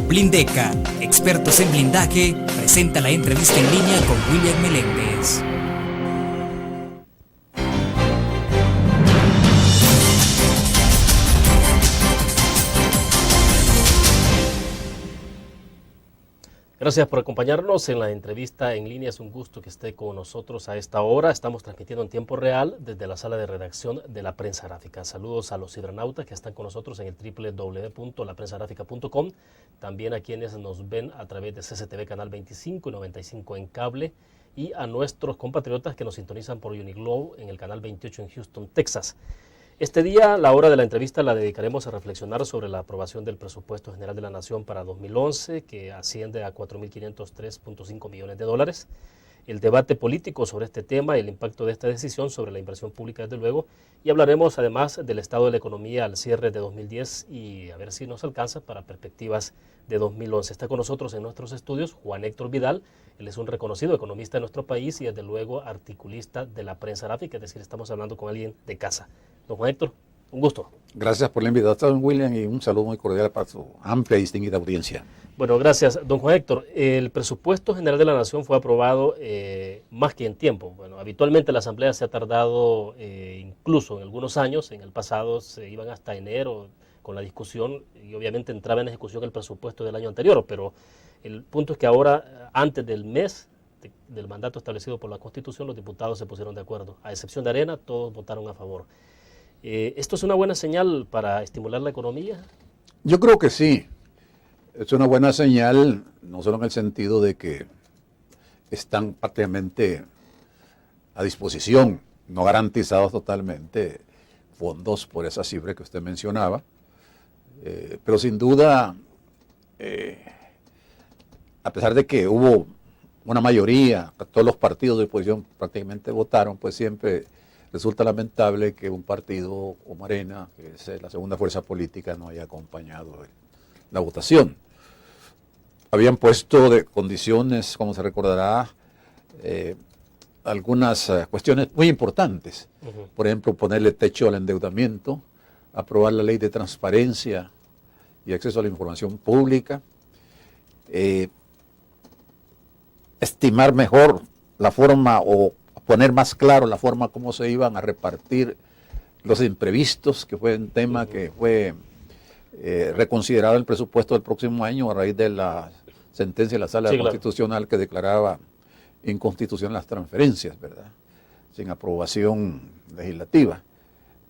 Blindeca, expertos en blindaje, presenta la entrevista en línea con William Meléndez. Gracias por acompañarnos en la entrevista en línea. Es un gusto que esté con nosotros a esta hora. Estamos transmitiendo en tiempo real desde la sala de redacción de La Prensa Gráfica. Saludos a los cibernautas que están con nosotros en el www.laprensagráfica.com. También a quienes nos ven a través de CCTV Canal 25 y 95 en cable. Y a nuestros compatriotas que nos sintonizan por Uniglow en el Canal 28 en Houston, Texas. Este día, la hora de la entrevista la dedicaremos a reflexionar sobre la aprobación del Presupuesto General de la Nación para 2011, que asciende a 4.503.5 millones de dólares. El debate político sobre este tema y el impacto de esta decisión sobre la inversión pública, desde luego. Y hablaremos además del estado de la economía al cierre de 2010 y a ver si nos alcanza para perspectivas de 2011. Está con nosotros en nuestros estudios Juan Héctor Vidal. Él es un reconocido economista de nuestro país y desde luego articulista de La Prensa Gráfica, es decir, estamos hablando con alguien de casa. Don Juan Héctor, un gusto. Gracias por la invitación, William, y un saludo muy cordial para su amplia y distinguida audiencia. Bueno, gracias. Don Juan Héctor, el Presupuesto General de la Nación fue aprobado más que en tiempo. Bueno, habitualmente la Asamblea se ha tardado incluso en algunos años. En el pasado se iban hasta enero con la discusión y obviamente entraba en ejecución el presupuesto del año anterior, pero el punto es que ahora, antes del mes del mandato establecido por la Constitución, los diputados se pusieron de acuerdo. A excepción de Arena, todos votaron a favor. ¿Esto es una buena señal para estimular la economía? Yo creo que sí. Es una buena señal, no solo en el sentido de que están prácticamente a disposición, no garantizados totalmente, fondos por esa cifra que usted mencionaba, pero sin duda, a pesar de que hubo una mayoría, todos los partidos de oposición prácticamente votaron, pues siempre resulta lamentable que un partido como Arena, que es la segunda fuerza política, no haya acompañado la votación. Habían puesto de condiciones, como se recordará, algunas cuestiones muy importantes. Por ejemplo, ponerle techo al endeudamiento, aprobar la ley de transparencia y acceso a la información pública, estimar mejor la forma o poner más claro la forma como se iban a repartir los imprevistos, que fue un tema que fue reconsiderado en el presupuesto del próximo año a raíz de la sentencia de la Sala Constitucional que declaraba inconstitucional las transferencias, ¿verdad? Sin aprobación legislativa.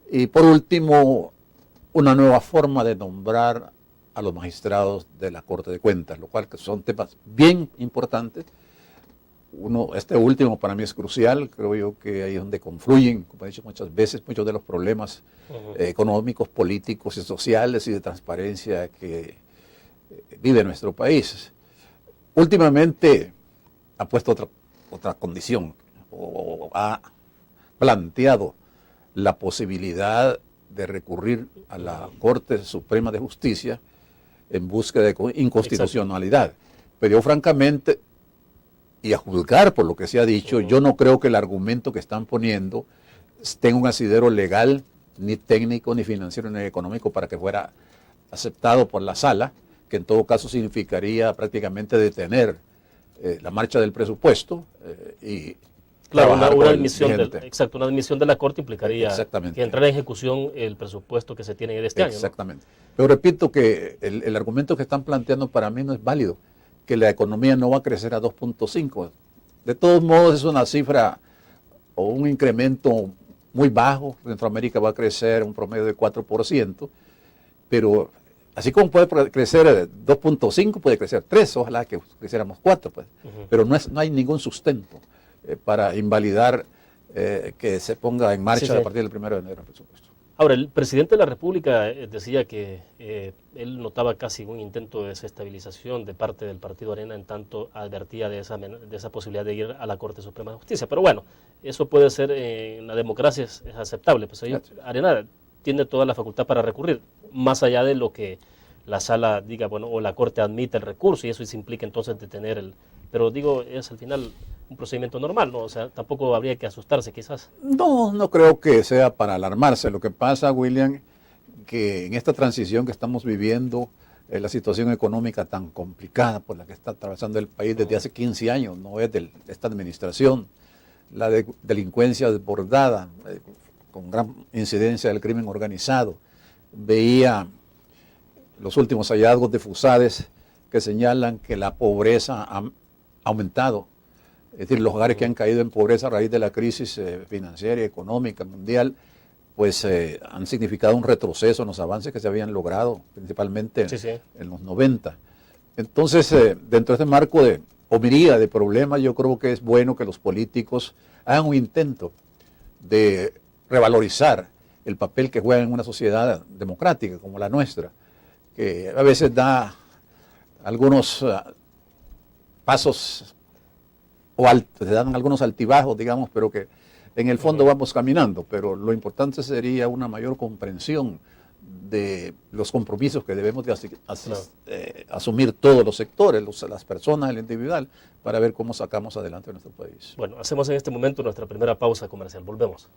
Y por último, una nueva forma de nombrar a los magistrados de la Corte de Cuentas, lo cual que son temas bien importantes. Este último para mí es crucial, creo yo que ahí es donde confluyen, como he dicho muchas veces, muchos de los problemas económicos, políticos y sociales y de transparencia que vive nuestro país. Últimamente ha puesto otra condición, o ha planteado la posibilidad de recurrir a la Corte Suprema de Justicia en busca de inconstitucionalidad. Pero yo francamente, y a juzgar por lo que se ha dicho, yo no creo que el argumento que están poniendo tenga un asidero legal, ni técnico, ni financiero, ni económico para que fuera aceptado por la sala, que en todo caso significaría prácticamente detener la marcha del presupuesto y claro, una admisión una admisión de la Corte implicaría que entrara en ejecución el presupuesto que se tiene de este año. Exactamente. Pero repito que el argumento que están planteando para mí no es válido, que la economía no va a crecer a 2.5. De todos modos es una cifra o un incremento muy bajo. Centroamérica va a crecer un promedio de 4%, pero así como puede crecer 2.5, puede crecer 3, ojalá que creciéramos 4, pues. Pero no hay ningún sustento para invalidar que se ponga en marcha a partir del 1 de enero el presupuesto. Ahora, el presidente de la República decía que él notaba casi un intento de desestabilización de parte del Partido Arena, en tanto advertía de esa posibilidad de ir a la Corte Suprema de Justicia. Pero bueno, eso puede ser, en la democracia es aceptable. Pues ahí Arena tiene toda la facultad para recurrir, más allá de lo que la sala diga, bueno, o la Corte admite el recurso, y eso implica entonces detener el... Pero digo, es al final un procedimiento normal, ¿no? O sea, tampoco habría que asustarse quizás. No creo que sea para alarmarse. Lo que pasa, William, que en esta transición que estamos viviendo, la situación económica tan complicada por la que está atravesando el país desde hace 15 años, no es de esta administración, la delincuencia desbordada, con gran incidencia del crimen organizado. Veía los últimos hallazgos de FUSADES que señalan que la pobreza ha aumentado, es decir, los hogares que han caído en pobreza a raíz de la crisis financiera y económica mundial, pues han significado un retroceso en los avances que se habían logrado, principalmente en los 90. Entonces, dentro de este marco de miríada de problemas, yo creo que es bueno que los políticos hagan un intento de revalorizar el papel que juegan en una sociedad democrática como la nuestra, que a veces da algunos pasos o se dan algunos altibajos, digamos, pero que en el fondo vamos caminando, pero lo importante sería una mayor comprensión de los compromisos que debemos de asumir todos los sectores, las personas, el individual, para ver cómo sacamos adelante nuestro país. Bueno, hacemos en este momento nuestra primera pausa comercial. Volvemos.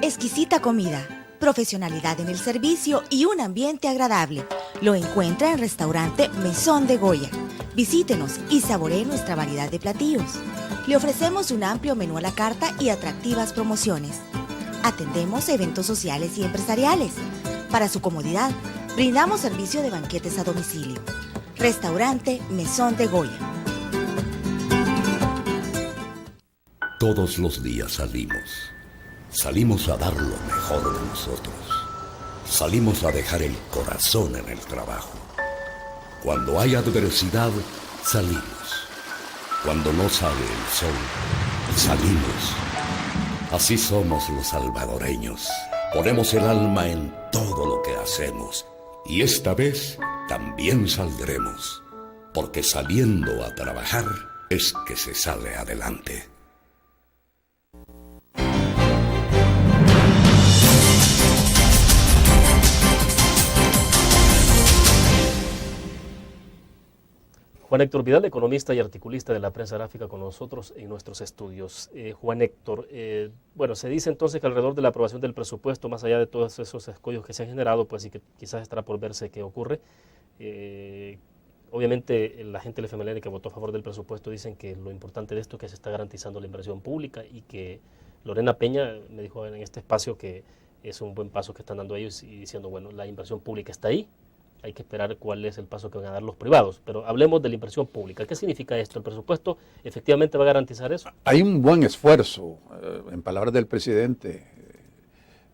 Exquisita comida, profesionalidad en el servicio y un ambiente agradable. Lo encuentra en Restaurante Mesón de Goya. Visítenos y saboree nuestra variedad de platillos. Le ofrecemos un amplio menú a la carta y atractivas promociones. Atendemos eventos sociales y empresariales. Para su comodidad, brindamos servicio de banquetes a domicilio. Restaurante Mesón de Goya. Todos los días salimos. Salimos a dar lo mejor de nosotros. Salimos a dejar el corazón en el trabajo. Cuando hay adversidad, salimos. Cuando no sale el sol, salimos. Así somos los salvadoreños. Ponemos el alma en todo lo que hacemos. Y esta vez también saldremos. Porque saliendo a trabajar es que se sale adelante. Juan Héctor Vidal, economista y articulista de la prensa gráfica, con nosotros en nuestros estudios. Juan Héctor, bueno, se dice entonces que alrededor de la aprobación del presupuesto, más allá de todos esos escollos que se han generado, pues sí que quizás estará por verse qué ocurre. Obviamente la gente del FMLN que votó a favor del presupuesto dicen que lo importante de esto es que se está garantizando la inversión pública y que Lorena Peña me dijo en este espacio que es un buen paso que están dando ellos y diciendo, bueno, la inversión pública está ahí. Hay que esperar cuál es el paso que van a dar los privados. Pero hablemos de la inversión pública. ¿Qué significa esto? ¿El presupuesto efectivamente va a garantizar eso? Hay un buen esfuerzo. En palabras del presidente,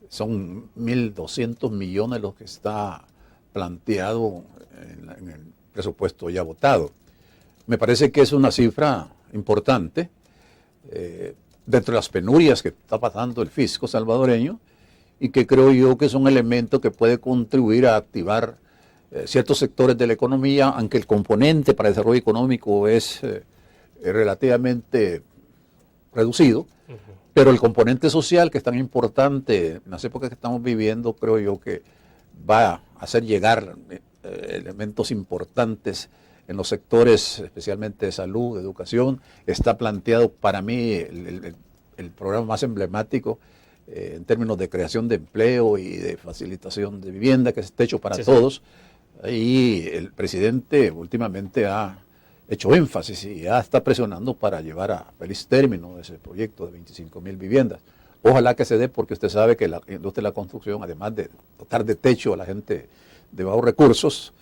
son 1.200 millones los que está planteado en el presupuesto ya votado. Me parece que es una cifra importante dentro de las penurias que está pasando el fisco salvadoreño y que creo yo que es un elemento que puede contribuir a activar ciertos sectores de la economía, aunque el componente para el desarrollo económico es relativamente reducido, pero el componente social, que es tan importante en las épocas que estamos viviendo, creo yo que va a hacer llegar elementos importantes en los sectores, especialmente de salud, de educación. Está planteado para mí el programa más emblemático en términos de creación de empleo y de facilitación de vivienda, que es Techo para Todos. Y el presidente últimamente ha hecho énfasis y ya está presionando para llevar a feliz término ese proyecto de 25.000 viviendas. Ojalá que se dé, porque usted sabe que la industria de la construcción, además de dotar de techo a la gente de bajos recursos,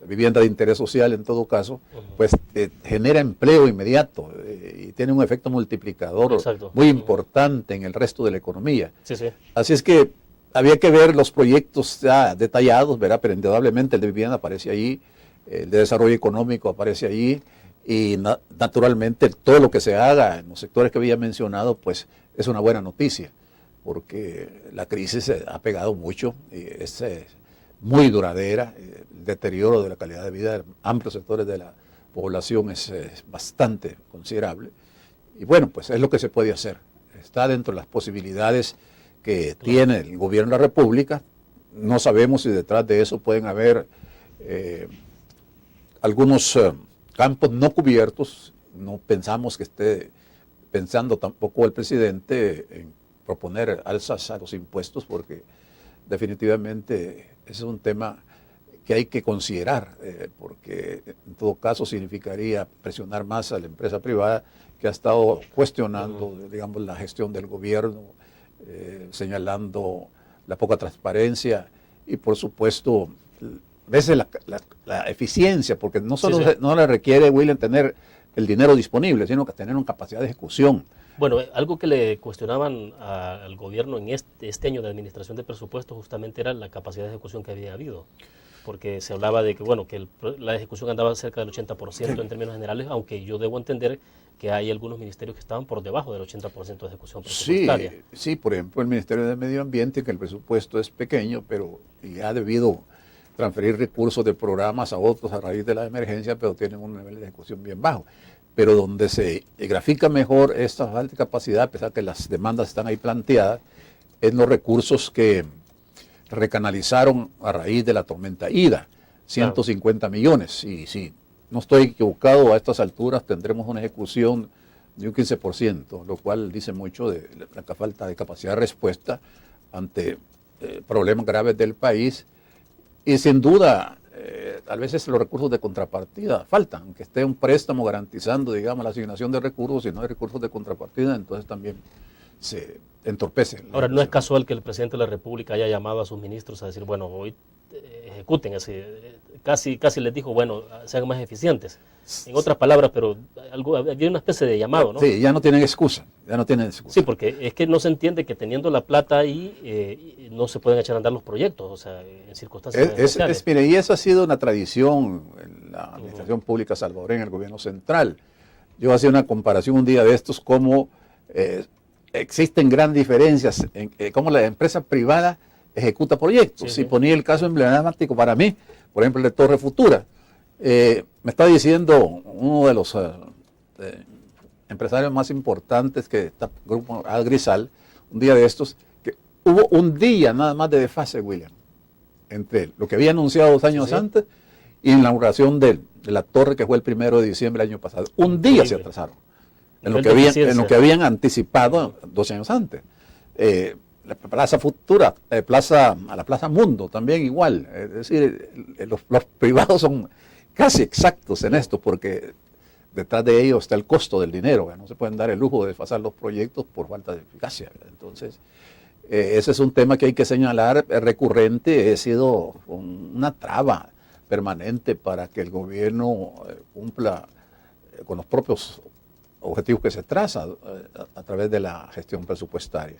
vivienda de interés social en todo caso, pues genera empleo inmediato y tiene un efecto multiplicador muy importante en el resto de la economía. Así es que había que ver los proyectos ya detallados, verá, pero indudablemente el de vivienda aparece ahí, el de desarrollo económico aparece ahí, y naturalmente todo lo que se haga en los sectores que había mencionado, pues es una buena noticia, porque la crisis ha pegado mucho, y es muy duradera, el deterioro de la calidad de vida de amplios sectores de la población es bastante considerable, y bueno, pues es lo que se puede hacer, está dentro de las posibilidades que tiene el gobierno de la República. No sabemos si detrás de eso pueden haber algunos campos no cubiertos. No pensamos que esté pensando tampoco el presidente en proponer alzas a los impuestos, porque definitivamente ese es un tema que hay que considerar, porque en todo caso significaría presionar más a la empresa privada, que ha estado cuestionando, digamos, la gestión del gobierno, señalando la poca transparencia y, por supuesto, a veces la eficiencia, porque no solo no le requiere, William, tener el dinero disponible, sino que tener una capacidad de ejecución. Bueno, algo que le cuestionaban al gobierno en este año de administración de presupuestos justamente era la capacidad de ejecución que había habido, porque se hablaba de que, bueno, que la ejecución andaba cerca del 80% en términos generales, aunque yo debo entender que hay algunos ministerios que estaban por debajo del 80% de ejecución presupuestaria. Sí, por ejemplo, el Ministerio de Medio Ambiente, que el presupuesto es pequeño, pero ya ha debido transferir recursos de programas a otros a raíz de la emergencia, pero tienen un nivel de ejecución bien bajo. Pero donde se grafica mejor esta falta de capacidad, a pesar de que las demandas están ahí planteadas, en los recursos que recanalizaron a raíz de la tormenta Ida, 150 millones. Y si no estoy equivocado, a estas alturas tendremos una ejecución de un 15%, lo cual dice mucho de la falta de capacidad de respuesta ante problemas graves del país. Y sin duda, a veces los recursos de contrapartida faltan, aunque esté un préstamo garantizando, digamos, la asignación de recursos. Si no hay recursos de contrapartida, entonces también se entorpece. Ahora, no es casual que el presidente de la República haya llamado a sus ministros a decir, bueno, hoy ejecuten ese, casi les dijo, bueno, sean más eficientes. En otras palabras, pero había una especie de llamado, ¿no? Sí, ya no tienen excusa, Sí, porque es que no se entiende que teniendo la plata ahí no se pueden echar a andar los proyectos, o sea, en circunstancias especiales. Mire, y eso ha sido una tradición en la administración pública salvadoreña, en el gobierno central. Yo hacía una comparación un día de estos, cómo existen grandes diferencias en cómo la empresa privada ejecuta proyectos. Si ponía el caso emblemático para mí, por ejemplo, el de Torre Futura. Me está diciendo uno de los empresarios más importantes que está Grupo Agrisal, un día de estos, que hubo un día nada más de desfase, William, entre lo que había anunciado 2 años antes y la inauguración de la torre, que fue el 1 de diciembre del año pasado. Un día se atrasaron en lo que habían anticipado 2 años antes. La Plaza Futura, la Plaza Mundo también igual. Es decir, los privados son casi exactos en esto, porque detrás de ellos está el costo del dinero. No se pueden dar el lujo de desfasar los proyectos por falta de eficacia. Entonces, ese es un tema que hay que señalar, recurrente. Ha sido una traba permanente para que el gobierno cumpla con los propios objetivos que se traza a través de la gestión presupuestaria.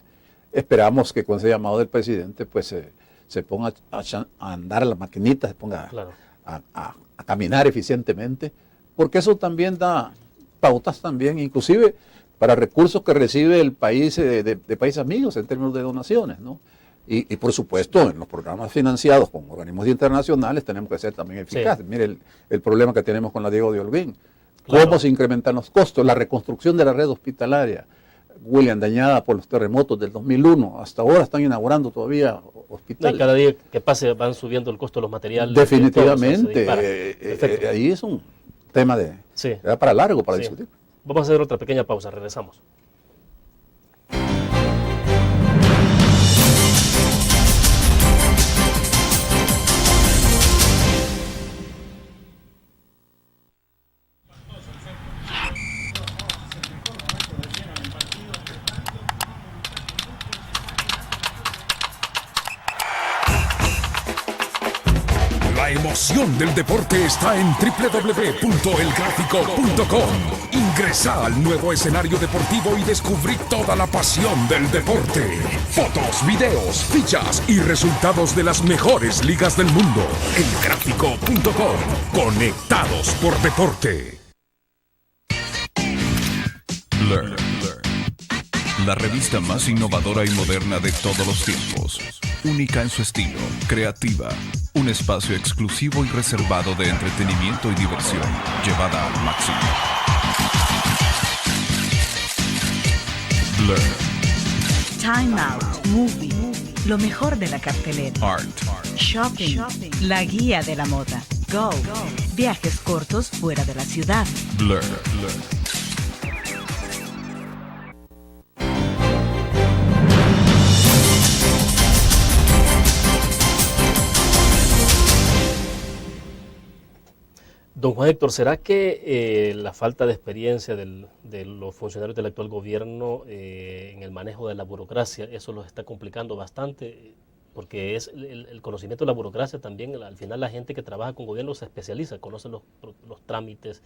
Esperamos que con ese llamado del presidente pues se ponga a andar la maquinita, se ponga a caminar eficientemente, porque eso también da pautas también, inclusive para recursos que recibe el país de países amigos en términos de donaciones, ¿no? Y por supuesto, en los programas financiados con organismos internacionales tenemos que ser también eficaces. Mire el problema que tenemos con la Diego de Holguín. ¿Cómo se incrementan los costos? La reconstrucción de la red hospitalaria, William, dañada por los terremotos del 2001. Hasta ahora están inaugurando todavía hospitales. Y cada día que pase van subiendo el costo de los materiales. Definitivamente. Ahí es un tema para largo para discutir. Vamos a hacer otra pequeña pausa, regresamos. La emoción del deporte está en www.elgráfico.com. Ingresa al nuevo escenario deportivo y descubrí toda la pasión del deporte. Fotos, videos, fichas y resultados de las mejores ligas del mundo. Elgráfico.com. Conectados por deporte. Learn. La revista más innovadora y moderna de todos los tiempos. Única en su estilo, creativa. Un espacio exclusivo y reservado de entretenimiento y diversión, llevada al máximo. Blur. Time Out, Movie, lo mejor de la cartelera. Art. Shopping, la guía de la moda. Go. Viajes cortos fuera de la ciudad. Blur. Don Juan Héctor, ¿será que la falta de experiencia de los funcionarios del actual gobierno en el manejo de la burocracia, eso los está complicando bastante? Porque es el conocimiento de la burocracia también, al final la gente que trabaja con gobierno se especializa, conoce los trámites,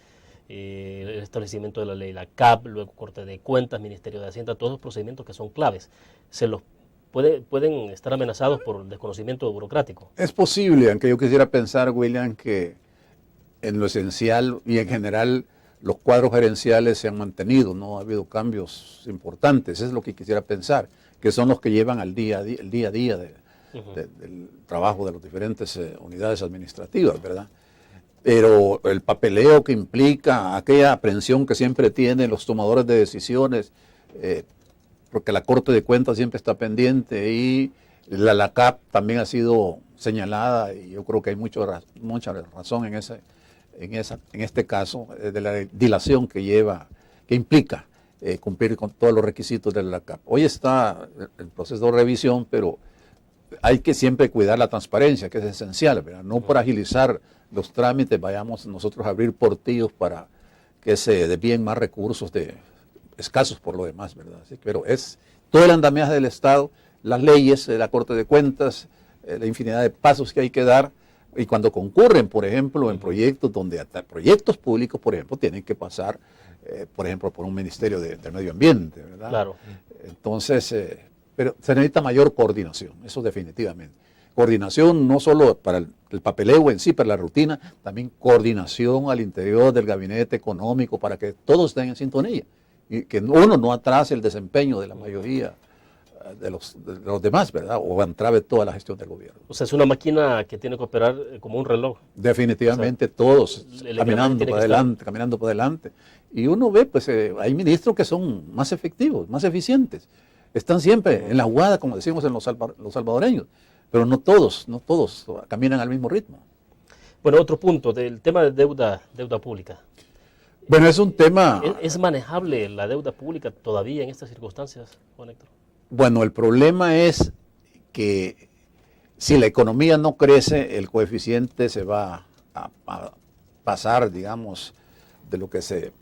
el establecimiento de la ley, la CAP, luego Corte de Cuentas, Ministerio de Hacienda, todos los procedimientos que son claves. Pueden estar amenazados por desconocimiento burocrático. Es posible, aunque yo quisiera pensar, William, que en lo esencial y en general los cuadros gerenciales se han mantenido, no ha habido cambios importantes, es lo que quisiera pensar, que son los que llevan al día a día del trabajo de las diferentes unidades administrativas, ¿verdad? Pero el papeleo que implica aquella aprensión que siempre tienen los tomadores de decisiones, porque la Corte de Cuentas siempre está pendiente y la CAP también ha sido señalada y yo creo que hay mucha razón en este caso de la dilación que implica cumplir con todos los requisitos de la CAP. Hoy está el proceso de revisión, pero hay que siempre cuidar la transparencia, que es esencial, ¿verdad? No por agilizar los trámites vayamos nosotros a abrir portillos para que se desvíen más recursos escasos por lo demás, ¿verdad? Así que, pero es todo el andamiaje del Estado, las leyes, la Corte de Cuentas, la infinidad de pasos que hay que dar. Y cuando concurren, por ejemplo, en proyectos donde hasta proyectos públicos, por ejemplo, tienen que pasar, por ejemplo, por un Ministerio del Medio Ambiente, ¿verdad? Claro. Entonces, pero se necesita mayor coordinación, eso definitivamente. Coordinación no solo para el papeleo en sí, para la rutina, también coordinación al interior del gabinete económico para que todos estén en sintonía y que uno no atrase el desempeño de la mayoría de los demás, ¿verdad? O entrave toda la gestión del gobierno. O sea, es una máquina que tiene que operar como un reloj. Definitivamente, o sea, todos caminando para adelante. Y uno ve, pues hay ministros que son más efectivos, más eficientes. Están siempre en la jugada, como decimos en los salvadoreños, pero no todos caminan al mismo ritmo. Bueno, otro punto, del tema de deuda pública. Bueno, es un tema... ¿Es manejable la deuda pública todavía en estas circunstancias, Juan Héctor? Bueno, el problema es que si la economía no crece, el coeficiente se va a pasar, digamos, de lo que se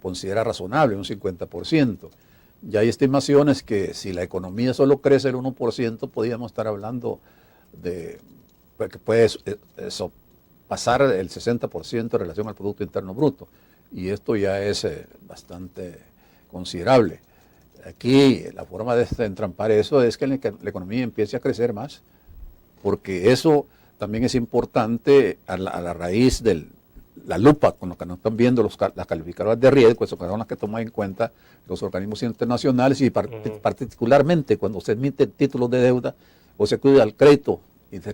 considera razonable, un 50%. Ya hay estimaciones que si la economía solo crece el 1%, podríamos estar hablando de que puede pasar el 60% en relación al Producto Interno Bruto. Y esto ya es bastante considerable. Aquí la forma de entrampar eso es que la economía empiece a crecer más, porque eso también es importante a la raíz de la lupa con lo que nos están viendo las calificadoras de riesgo, eso son las que toman en cuenta los organismos internacionales y particularmente cuando se emiten títulos de deuda o se acude al crédito y se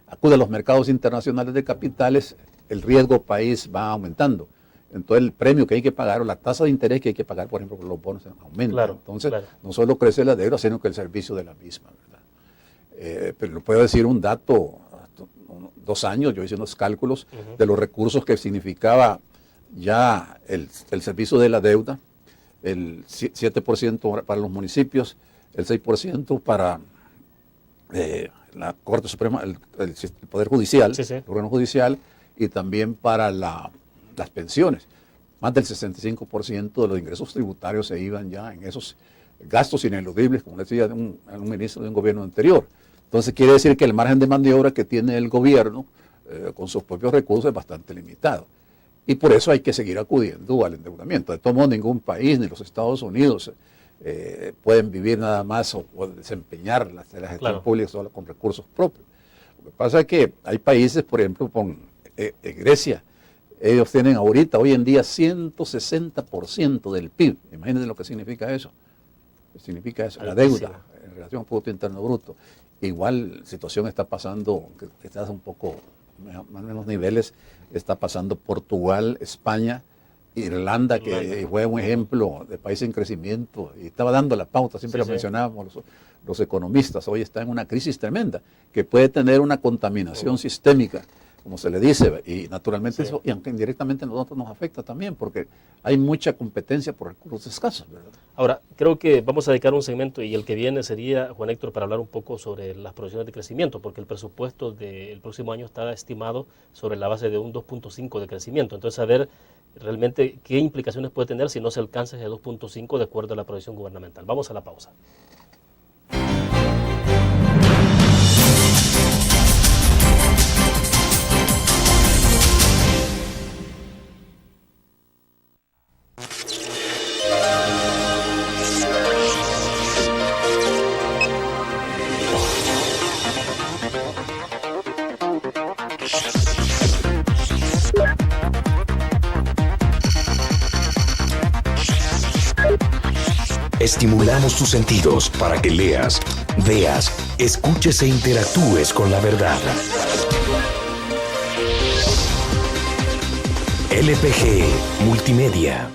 acude a los mercados internacionales de capitales, el riesgo país va aumentando. Entonces el premio que hay que pagar o la tasa de interés que hay que pagar, por ejemplo, por los bonos aumenta. Claro, entonces no solo crece la deuda, sino que el servicio de la misma, ¿verdad? Pero le puedo decir un dato, 2 años yo hice unos cálculos de los recursos que significaba ya el servicio de la deuda, el 7% para los municipios, el 6% para la Corte Suprema, el Poder Judicial, el órgano judicial, y también para las pensiones. Más del 65% de los ingresos tributarios se iban ya en esos gastos ineludibles, como decía un ministro de un gobierno anterior. Entonces quiere decir que el margen de maniobra que tiene el gobierno con sus propios recursos es bastante limitado. Y por eso hay que seguir acudiendo al endeudamiento. De todo modo, ningún país, ni los Estados Unidos, pueden vivir nada más o desempeñar la gestión pública solo con recursos propios. Lo que pasa es que hay países, por ejemplo, con Grecia, ellos tienen hoy en día 160% del PIB. Imagínense lo que significa eso. La deuda en relación al Producto Interno Bruto. Igual la situación está pasando, que está un poco más o menos niveles, está pasando Portugal, España, Irlanda, que fue un ejemplo de país en crecimiento y estaba dando la pauta, siempre lo mencionábamos los economistas. Hoy está en una crisis tremenda que puede tener una contaminación sistémica, como se le dice, y naturalmente eso, y aunque indirectamente a nosotros nos afecta también, porque hay mucha competencia por recursos escasos, ¿verdad? Ahora, creo que vamos a dedicar un segmento, y el que viene sería, Juan Héctor, para hablar un poco sobre las proyecciones de crecimiento, porque el presupuesto del próximo año está estimado sobre la base de un 2.5 de crecimiento. Entonces, a ver realmente qué implicaciones puede tener si no se alcanza ese 2.5 de acuerdo a la proyección gubernamental. Vamos a la pausa. Estimulamos tus sentidos para que leas, veas, escuches e interactúes con la verdad. LPG Multimedia.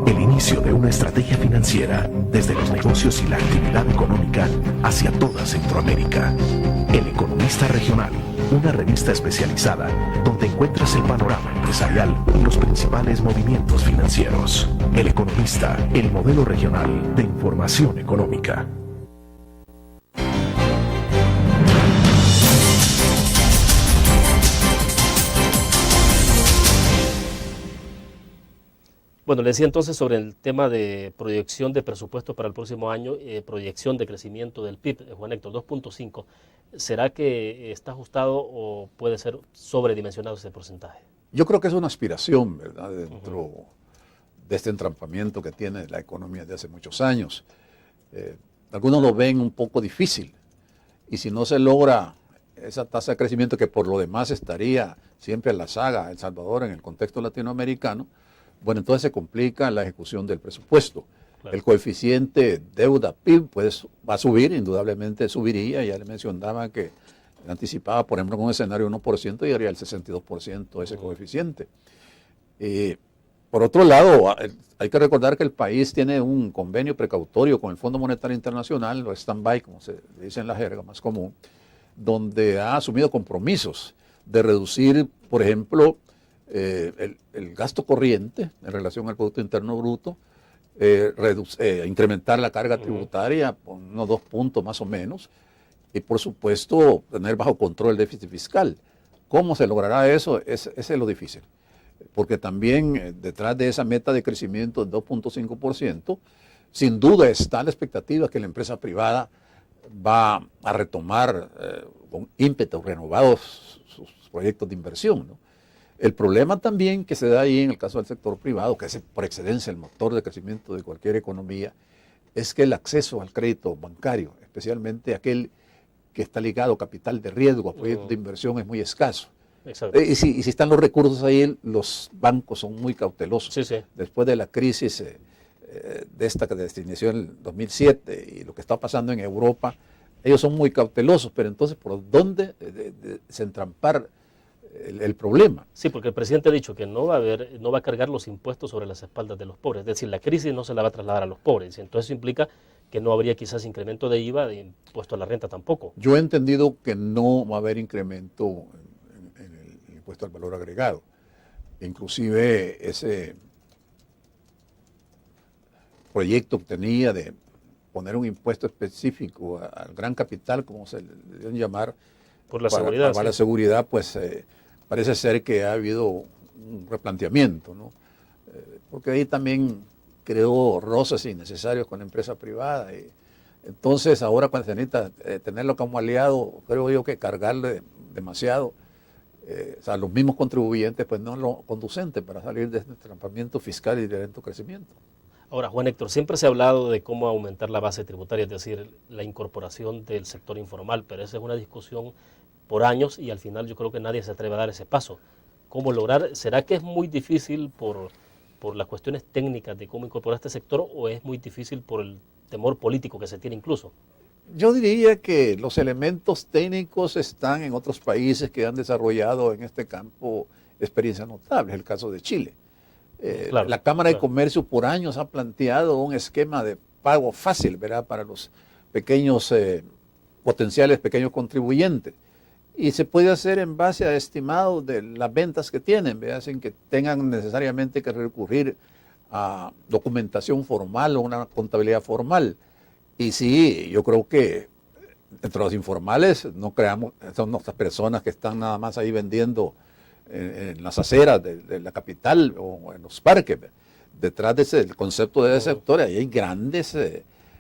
El inicio de una estrategia financiera desde los negocios y la actividad económica hacia toda Centroamérica. El Economista Regional, una revista especializada donde encuentras el panorama empresarial y los principales movimientos financieros. El Economista, el modelo regional de información económica. Bueno, le decía entonces sobre el tema de proyección de presupuestos para el próximo año, proyección de crecimiento del PIB, Juan Héctor, 2.5. ¿Será que está ajustado o puede ser sobredimensionado ese porcentaje? Yo creo que es una aspiración, ¿verdad?, dentro de este entrampamiento que tiene la economía de hace muchos años. Algunos lo ven un poco difícil, y si no se logra esa tasa de crecimiento, que por lo demás estaría siempre en la saga El Salvador en el contexto latinoamericano, bueno, entonces se complica la ejecución del presupuesto. Claro. El coeficiente deuda-PIB pues, va a subir, indudablemente subiría. Ya le mencionaba que anticipaba, por ejemplo, con un escenario de 1%, llegaría al 62% ese coeficiente. Por otro lado, hay que recordar que el país tiene un convenio precautorio con el Fondo Monetario Internacional, o stand-by, como se dice en la jerga más común, donde ha asumido compromisos de reducir, por ejemplo, el gasto corriente en relación al Producto Interno Bruto, incrementar la carga tributaria por unos 2 puntos más o menos, y por supuesto tener bajo control el déficit fiscal. ¿Cómo se logrará eso? Ese es lo difícil, porque también detrás de esa meta de crecimiento del 2.5%, sin duda está la expectativa que la empresa privada va a retomar con ímpetu renovados sus proyectos de inversión, ¿no? El problema también que se da ahí en el caso del sector privado, que es por excelencia el motor de crecimiento de cualquier economía, es que el acceso al crédito bancario, especialmente aquel que está ligado a capital de riesgo, a proyectos de inversión, es muy escaso. Y si están los recursos ahí, los bancos son muy cautelosos. Después de la crisis de esta que se inició en el 2007 y lo que está pasando en Europa, ellos son muy cautelosos, pero entonces ¿por dónde se entrampar el problema? Sí, porque el presidente ha dicho que no va a cargar los impuestos sobre las espaldas de los pobres, es decir, la crisis no se la va a trasladar a los pobres, entonces eso implica que no habría quizás incremento de IVA, de impuesto a la renta tampoco. Yo he entendido que no va a haber incremento en el impuesto al valor agregado, inclusive ese proyecto que tenía de poner un impuesto específico al gran capital, como se le dio en llamar, por la seguridad. Para la seguridad, pues parece ser que ha habido un replanteamiento, ¿no? Porque ahí también creó roces innecesarios con la empresa privada. Y entonces, ahora cuando se necesita tenerlo como aliado, creo yo que cargarle demasiado a los mismos contribuyentes, pues no es lo conducente para salir de este entrampamiento fiscal y de lento crecimiento. Ahora, Juan Héctor, siempre se ha hablado de cómo aumentar la base tributaria, es decir, la incorporación del sector informal, pero esa es una discusión por años y al final yo creo que nadie se atreve a dar ese paso. ¿Cómo lograr? ¿Será que es muy difícil por por las cuestiones técnicas de cómo incorporar este sector o es muy difícil por el temor político que se tiene incluso? Yo diría que los elementos técnicos están en otros países que han desarrollado en este campo experiencias notables, el caso de Chile. Claro, la Cámara de claro. Comercio por años ha planteado un esquema de pago fácil, ¿verdad?, para los pequeños, potenciales pequeños contribuyentes. Y se puede hacer en base a estimados de las ventas que tienen, ¿verdad?, sin que tengan necesariamente que recurrir a documentación formal o una contabilidad formal. Y sí, yo creo que entre los informales no creamos, son nuestras personas que están nada más ahí vendiendo en las aceras de la capital o en los parques. Detrás de ese el concepto de ese sector ahí hay grandes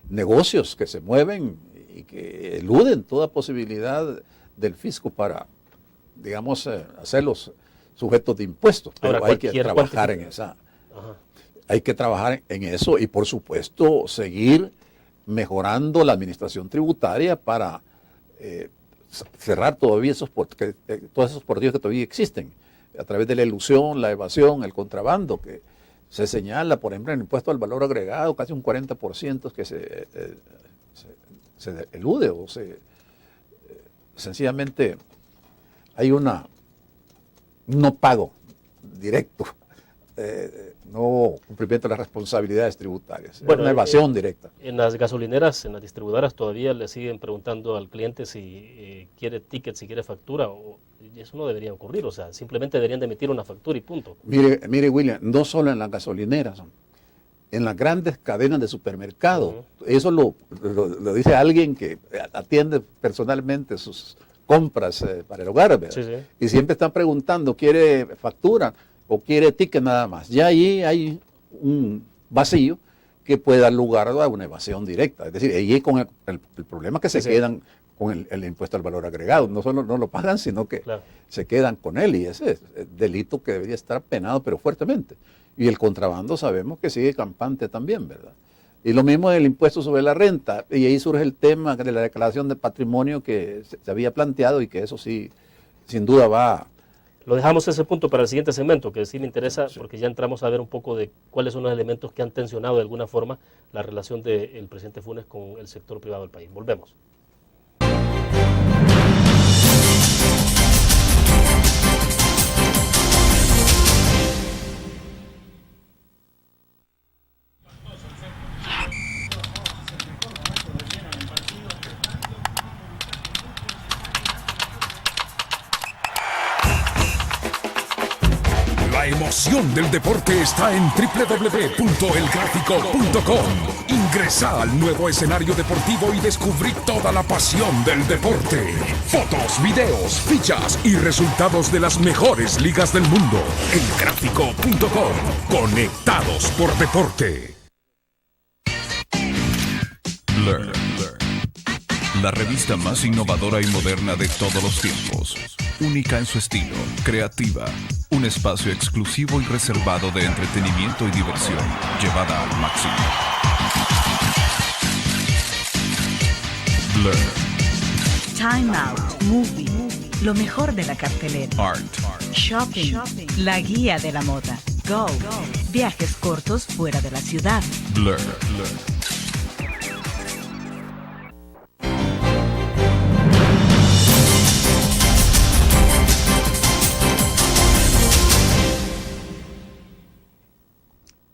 negocios que se mueven y que eluden toda posibilidad del fisco para, digamos, hacerlos sujetos de impuestos. Pero Ahora, hay que trabajar en esa. Ajá. Hay que trabajar en eso y, por supuesto, seguir mejorando la administración tributaria para cerrar todavía todos esos portillos que todavía existen, a través de la ilusión, la evasión, el contrabando, que se señala, por ejemplo, en el impuesto al valor agregado, casi un 40% que se elude o sencillamente hay un no pago directo, no cumplimiento de las responsabilidades tributarias, Bueno, una evasión directa. En las gasolineras, en las distribuidoras, todavía le siguen preguntando al cliente si quiere ticket, si quiere factura, y eso no debería ocurrir, o sea, simplemente deberían de emitir una factura y punto. Mire, William, no solo en las gasolineras, en las grandes cadenas de supermercados. Eso lo dice alguien que atiende personalmente sus compras para el hogar, ¿verdad? Sí, sí. Y siempre están preguntando, ¿quiere factura o quiere ticket nada más? Ya ahí hay un vacío que puede dar lugar a una evasión directa. Es decir, ahí con el problema que se quedan con el impuesto al valor agregado. No solo no lo pagan, sino que se quedan con él. Y ese es delito que debería estar penado, pero fuertemente. Y el contrabando sabemos que sigue campante también, ¿verdad? Y lo mismo del impuesto sobre la renta. Y ahí surge el tema de la declaración de patrimonio que se había planteado y que eso sí, sin duda va. Lo dejamos ese punto para el siguiente segmento, que sí me interesa, porque ya entramos a ver un poco de cuáles son los elementos que han tensionado de alguna forma la relación del presidente Funes con el sector privado del país. Volvemos. La emoción del deporte está en www.elgráfico.com. Ingresa al nuevo escenario deportivo y descubrí toda la pasión del deporte. Fotos, videos, fichas y resultados de las mejores ligas del mundo. Elgráfico.com. Conectados por deporte. Learn. La revista más innovadora y moderna de todos los tiempos. Única en su estilo, creativa. Un espacio exclusivo y reservado de entretenimiento y diversión, llevada al máximo. Blur. Time Out, Movie, lo mejor de la cartelera. Art. Shopping, la guía de la moda. Go, viajes cortos fuera de la ciudad. Blur.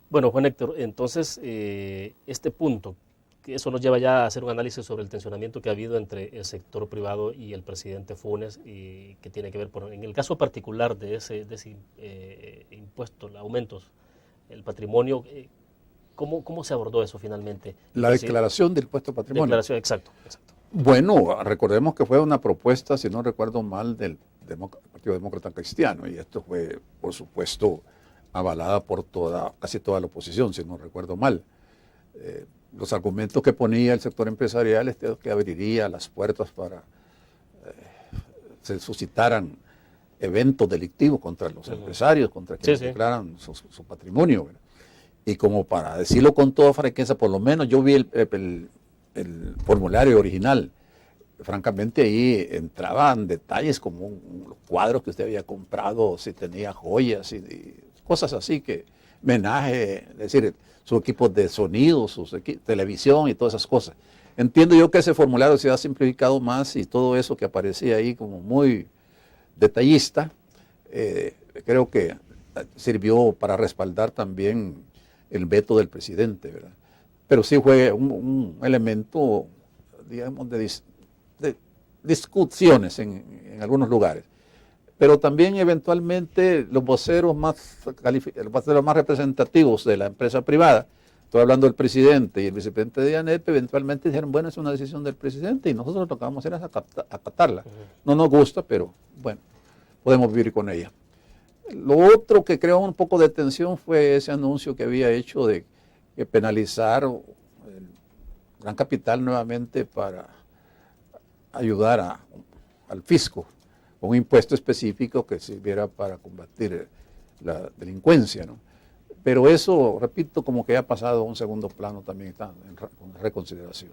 Bueno, Juan Héctor, entonces este punto, que eso nos lleva ya a hacer un análisis sobre el tensionamiento que ha habido entre el sector privado y el presidente Funes, y que tiene que ver, en el caso particular de ese impuesto, los aumentos, el patrimonio, ¿cómo se abordó eso finalmente? La declaración del impuesto patrimonio. Declaración, exacto. Bueno, recordemos que fue una propuesta, si no recuerdo mal, del Partido Demócrata Cristiano, y esto fue, por supuesto, avalada por casi toda la oposición, si no recuerdo mal. Los argumentos que ponía el sector empresarial es que abriría las puertas para se suscitaran eventos delictivos contra los empresarios, contra quienes declaran su patrimonio, ¿verdad? Y como para decirlo con toda franqueza, por lo menos yo vi el formulario original. Francamente ahí entraban detalles como los cuadros que usted había comprado, si tenía joyas y cosas así que menaje, es decir, sus equipos de sonido, televisión y todas esas cosas. Entiendo yo que ese formulario se ha simplificado más y todo eso que aparecía ahí como muy detallista, creo que sirvió para respaldar también el veto del presidente, ¿verdad? Pero sí fue un elemento, digamos, de discusiones en algunos lugares. Pero también eventualmente los voceros más representativos de la empresa privada, estoy hablando del presidente y el vicepresidente de ANEP, eventualmente dijeron, bueno, es una decisión del presidente y nosotros lo que vamos a hacer es acatarla. No nos gusta, pero bueno, podemos vivir con ella. Lo otro que creó un poco de tensión fue ese anuncio que había hecho de que penalizar el Gran Capital nuevamente para ayudar al fisco, un impuesto específico que sirviera para combatir la delincuencia, ¿no? Pero eso, repito, como que ha pasado a un segundo plano, también está en reconsideración.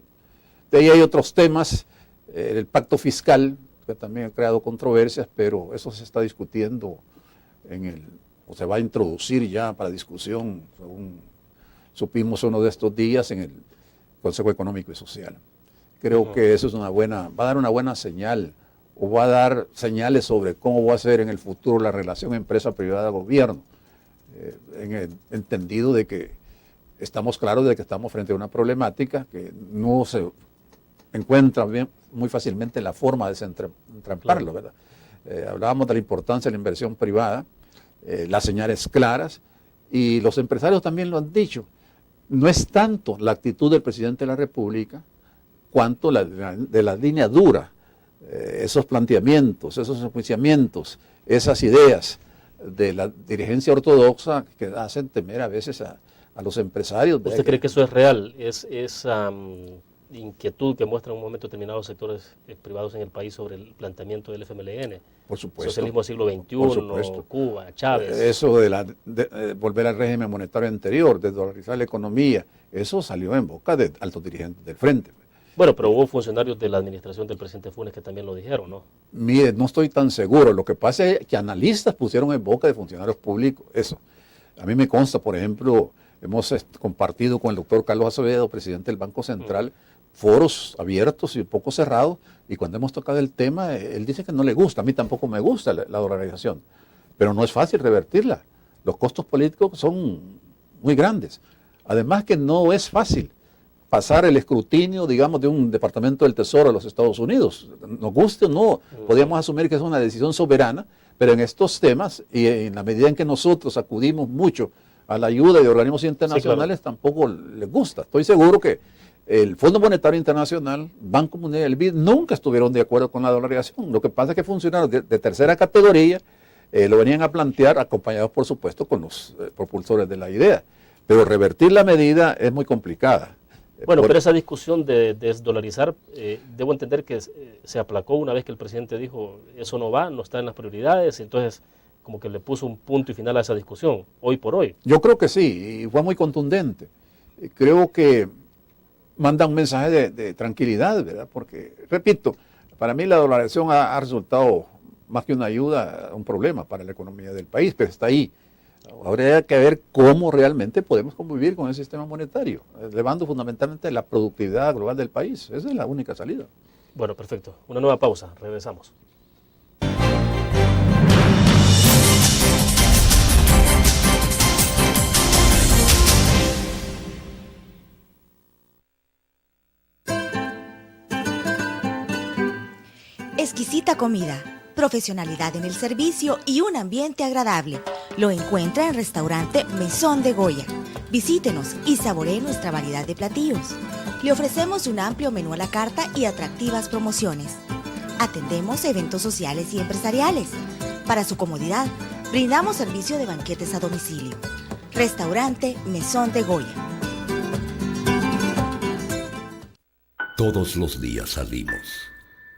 De ahí hay otros temas, el pacto fiscal, que también ha creado controversias, pero eso se está discutiendo o se va a introducir ya para discusión, según supimos uno de estos días, en el Consejo Económico y Social. Creo que eso es va a dar una buena señal, o va a dar señales sobre cómo va a ser en el futuro la relación empresa privada-gobierno, en el entendido de que estamos claros de que estamos frente a una problemática que no se encuentra muy fácilmente la forma de desentramparlo, ¿verdad? Hablábamos de la importancia de la inversión privada, las señales claras, y los empresarios también lo han dicho. No es tanto la actitud del presidente de la República, cuanto de la línea dura, esos planteamientos, esos enjuiciamientos, esas ideas de la dirigencia ortodoxa que hacen temer a veces a los empresarios. ¿Usted cree que eso es real? ¿Es inquietud que muestran en un momento determinados sectores privados en el país sobre el planteamiento del FMLN? Por supuesto. Socialismo siglo XXI, Cuba, Chávez. Eso de volver al régimen monetario anterior, de dolarizar la economía, eso salió en boca de altos dirigentes del Frente. Bueno, pero hubo funcionarios de la administración del presidente Funes que también lo dijeron, ¿no? Mire, no estoy tan seguro. Lo que pasa es que analistas pusieron en boca de funcionarios públicos eso. A mí me consta, por ejemplo, hemos compartido con el doctor Carlos Acevedo, presidente del Banco Central, foros abiertos y un poco cerrados, y cuando hemos tocado el tema, él dice que no le gusta. A mí tampoco me gusta la dolarización, pero no es fácil revertirla. Los costos políticos son muy grandes. Además que no es fácil pasar el escrutinio, digamos, de un Departamento del Tesoro de los Estados Unidos. Nos guste o no, podríamos asumir que es una decisión soberana, pero en estos temas, y en la medida en que nosotros acudimos mucho a la ayuda de organismos internacionales, sí, claro, tampoco les gusta. Estoy seguro que el Fondo Monetario Internacional, Banco Mundial y el BID nunca estuvieron de acuerdo con la dolarización. Lo que pasa es que funcionarios de tercera categoría lo venían a plantear, acompañados por supuesto con los propulsores de la idea. Pero revertir la medida es muy complicada. Bueno, pero esa discusión de desdolarizar, debo entender que se aplacó una vez que el presidente dijo, eso no va, no está en las prioridades, entonces como que le puso un punto y final a esa discusión, hoy por hoy. Yo creo que sí, y fue muy contundente. Creo que manda un mensaje de tranquilidad, ¿verdad? Porque, repito, para mí la dolarización ha resultado más que una ayuda, un problema para la economía del país, pero está ahí. Habría que ver cómo realmente podemos convivir con el sistema monetario, elevando fundamentalmente la productividad global del país. Esa es la única salida. Bueno, perfecto. Una nueva pausa. Regresamos. Exquisita comida, profesionalidad en el servicio y un ambiente agradable. Lo encuentra en Restaurante Mesón de Goya. Visítenos y saboree nuestra variedad de platillos. Le ofrecemos un amplio menú a la carta y atractivas promociones. Atendemos eventos sociales y empresariales. Para su comodidad, brindamos servicio de banquetes a domicilio. Restaurante Mesón de Goya. Todos los días salimos.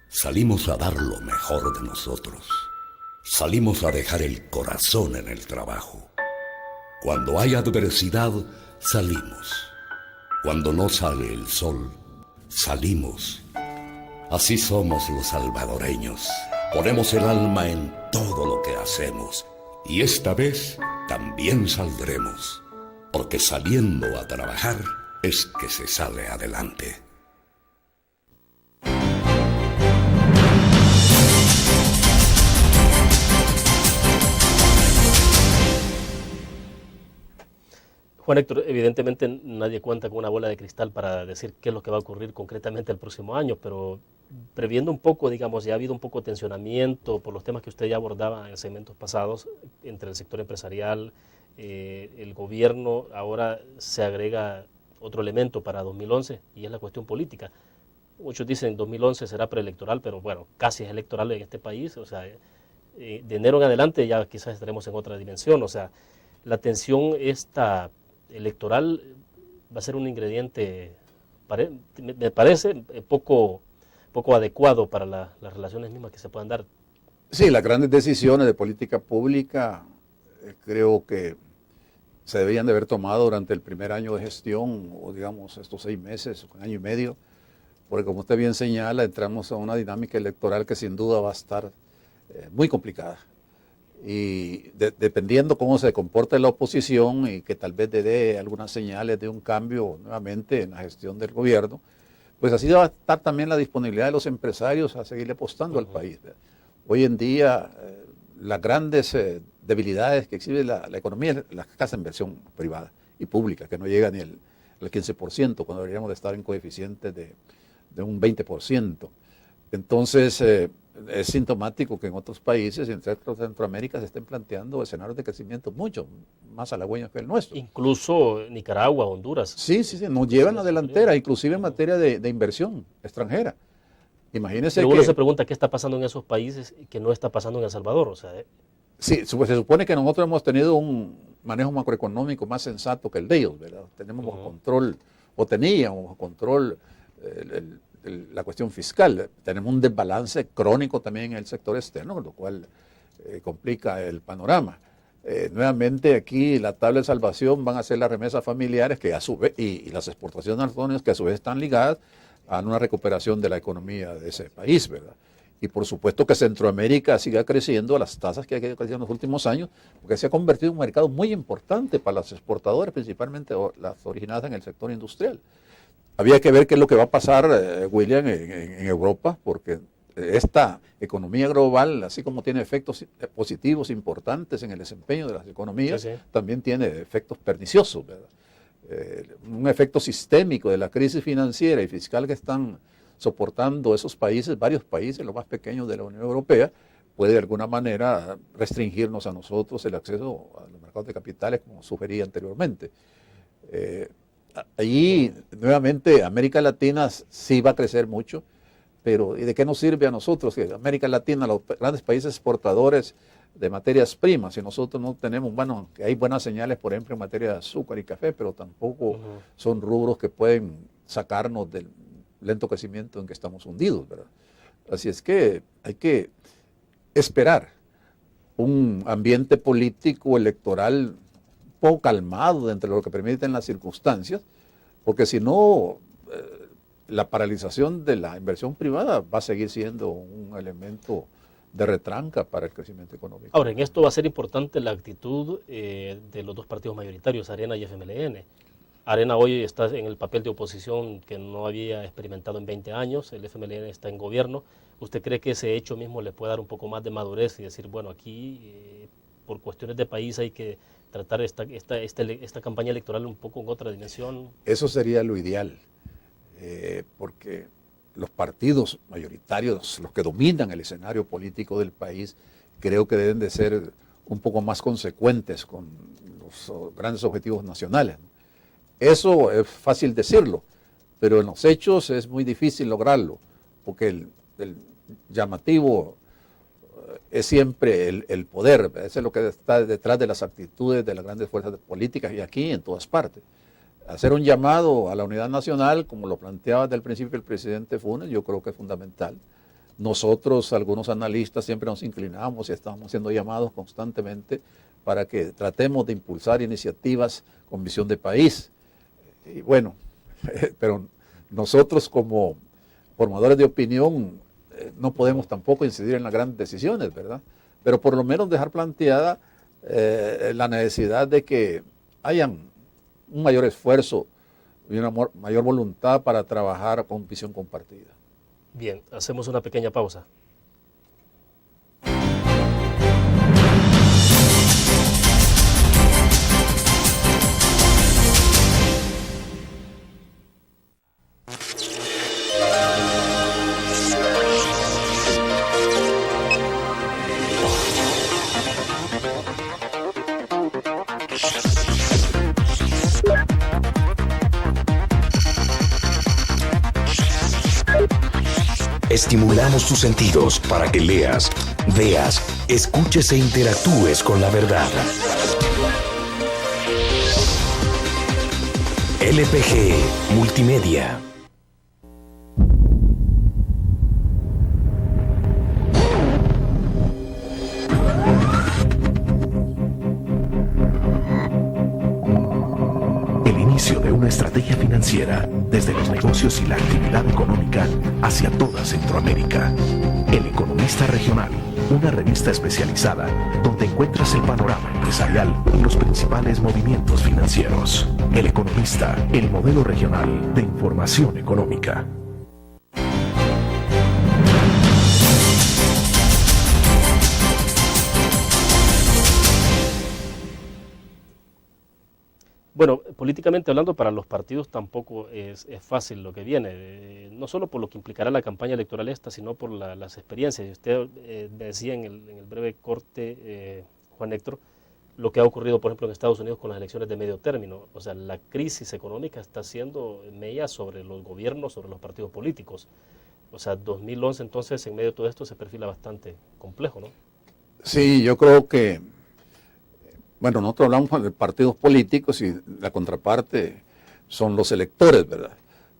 Salimos a dar lo mejor de nosotros. Salimos a dejar el corazón en el trabajo. Cuando hay adversidad, salimos. Cuando no sale el sol, salimos. Así somos los salvadoreños. Ponemos el alma en todo lo que hacemos Y esta vez también saldremos, porque saliendo a trabajar es que se sale adelante. Juan Héctor, evidentemente nadie cuenta con una bola de cristal para decir qué es lo que va a ocurrir concretamente el próximo año, pero previendo un poco, digamos, ya ha habido un poco de tensionamiento por los temas que usted ya abordaba en segmentos pasados entre el sector empresarial, el gobierno. Ahora se agrega otro elemento para 2011 y es la cuestión política. Muchos dicen 2011 será preelectoral, pero bueno, casi es electoral en este país. O sea, de enero en adelante ya quizás estaremos en otra dimensión. O sea, la tensión esta electoral va a ser un ingrediente, me parece, poco adecuado para las relaciones mismas que se puedan dar. Sí, las grandes decisiones de política pública creo que se debían de haber tomado durante el primer año de gestión, o digamos estos 6 meses, un año y medio, porque como usted bien señala, entramos a una dinámica electoral que sin duda va a estar muy complicada. Y dependiendo cómo se comporte la oposición y que tal vez dé algunas señales de un cambio nuevamente en la gestión del gobierno, pues así va a estar también la disponibilidad de los empresarios a seguirle apostando al país. Hoy en día las grandes debilidades que exhibe la economía es la escasa inversión privada y pública, que no llega ni al 15%, cuando deberíamos de estar en coeficientes de un 20%. Entonces, es sintomático que en otros países, en Centroamérica, se estén planteando escenarios de crecimiento mucho más halagüeños que el nuestro. Incluso Nicaragua, Honduras. Sí, nos llevan la delantera, inclusive en materia de inversión extranjera. Imagínense Pero que... uno se pregunta qué está pasando en esos países que no está pasando en El Salvador. O sea, Sí, pues se supone que nosotros hemos tenido un manejo macroeconómico más sensato que el de ellos, ¿verdad? Tenemos bajo control, o teníamos bajo control la cuestión fiscal. Tenemos un desbalance crónico también en el sector externo, lo cual complica el panorama. Nuevamente aquí la tabla de salvación van a ser las remesas familiares que a su vez, y las exportaciones autónomas que a su vez están ligadas a una recuperación de la economía de ese país, ¿verdad? Y por supuesto que Centroamérica siga creciendo a las tasas que ha crecido en los últimos años, porque se ha convertido en un mercado muy importante para los exportadores, principalmente las originadas en el sector industrial. Había que ver qué es lo que va a pasar, William, en Europa, porque esta economía global, así como tiene efectos positivos importantes en el desempeño de las economías, también tiene efectos perniciosos, ¿verdad? Un efecto sistémico de la crisis financiera y fiscal que están soportando esos países, varios países, los más pequeños de la Unión Europea, puede de alguna manera restringirnos a nosotros el acceso a los mercados de capitales, como sugería anteriormente. Allí, nuevamente, América Latina sí va a crecer mucho, pero ¿y de qué nos sirve a nosotros? Que América Latina, los grandes países exportadores de materias primas, y nosotros no tenemos, bueno, que hay buenas señales, por ejemplo, en materia de azúcar y café, pero tampoco son rubros que pueden sacarnos del lento crecimiento en que estamos hundidos, ¿verdad? Así es que hay que esperar un ambiente político electoral un poco calmado dentro de lo que permiten las circunstancias, porque si no, la paralización de la inversión privada va a seguir siendo un elemento de retranca para el crecimiento económico. Ahora, en esto va a ser importante la actitud de los dos partidos mayoritarios, Arena y FMLN. Arena hoy está en el papel de oposición que no había experimentado en 20 años, el FMLN está en gobierno. ¿Usted cree que ese hecho mismo le puede dar un poco más de madurez y decir, bueno, aquí por cuestiones de país hay que tratar esta campaña electoral un poco en otra dimensión? Eso sería lo ideal, porque los partidos mayoritarios, los que dominan el escenario político del país, creo que deben de ser un poco más consecuentes con los grandes objetivos nacionales, ¿no? Eso es fácil decirlo, pero en los hechos es muy difícil lograrlo, porque el llamativo es siempre el poder. Eso es lo que está detrás de las actitudes de las grandes fuerzas políticas y aquí en todas partes. Hacer un llamado a la unidad nacional, como lo planteaba desde el principio el presidente Funes, yo creo que es fundamental. Nosotros, algunos analistas, siempre nos inclinamos y estamos haciendo llamados constantemente para que tratemos de impulsar iniciativas con visión de país. Y bueno, pero nosotros como formadores de opinión no podemos tampoco incidir en las grandes decisiones, ¿verdad? Pero por lo menos dejar planteada la necesidad de que hayan un mayor esfuerzo y una mayor voluntad para trabajar con visión compartida. Bien, hacemos una pequeña pausa. Estimulamos tus sentidos para que leas, veas, escuches e interactúes con la verdad. LPG Multimedia. El inicio de una estrategia financiera desde los negocios y la actividad económica hacia toda Centroamérica. El Economista Regional, una revista especializada donde encuentras el panorama empresarial y los principales movimientos financieros. El Economista, el modelo regional de información económica. Bueno, políticamente hablando, para los partidos tampoco es fácil lo que viene, no solo por lo que implicará la campaña electoral esta, sino por las experiencias. Y usted me decía en el breve corte, Juan Héctor, lo que ha ocurrido, por ejemplo, en Estados Unidos con las elecciones de medio término. O sea, la crisis económica está haciendo mella sobre los gobiernos, sobre los partidos políticos. O sea, 2011 entonces, en medio de todo esto, se perfila bastante complejo, ¿no? Sí, yo creo que, bueno, nosotros hablamos de partidos políticos y la contraparte son los electores, ¿verdad?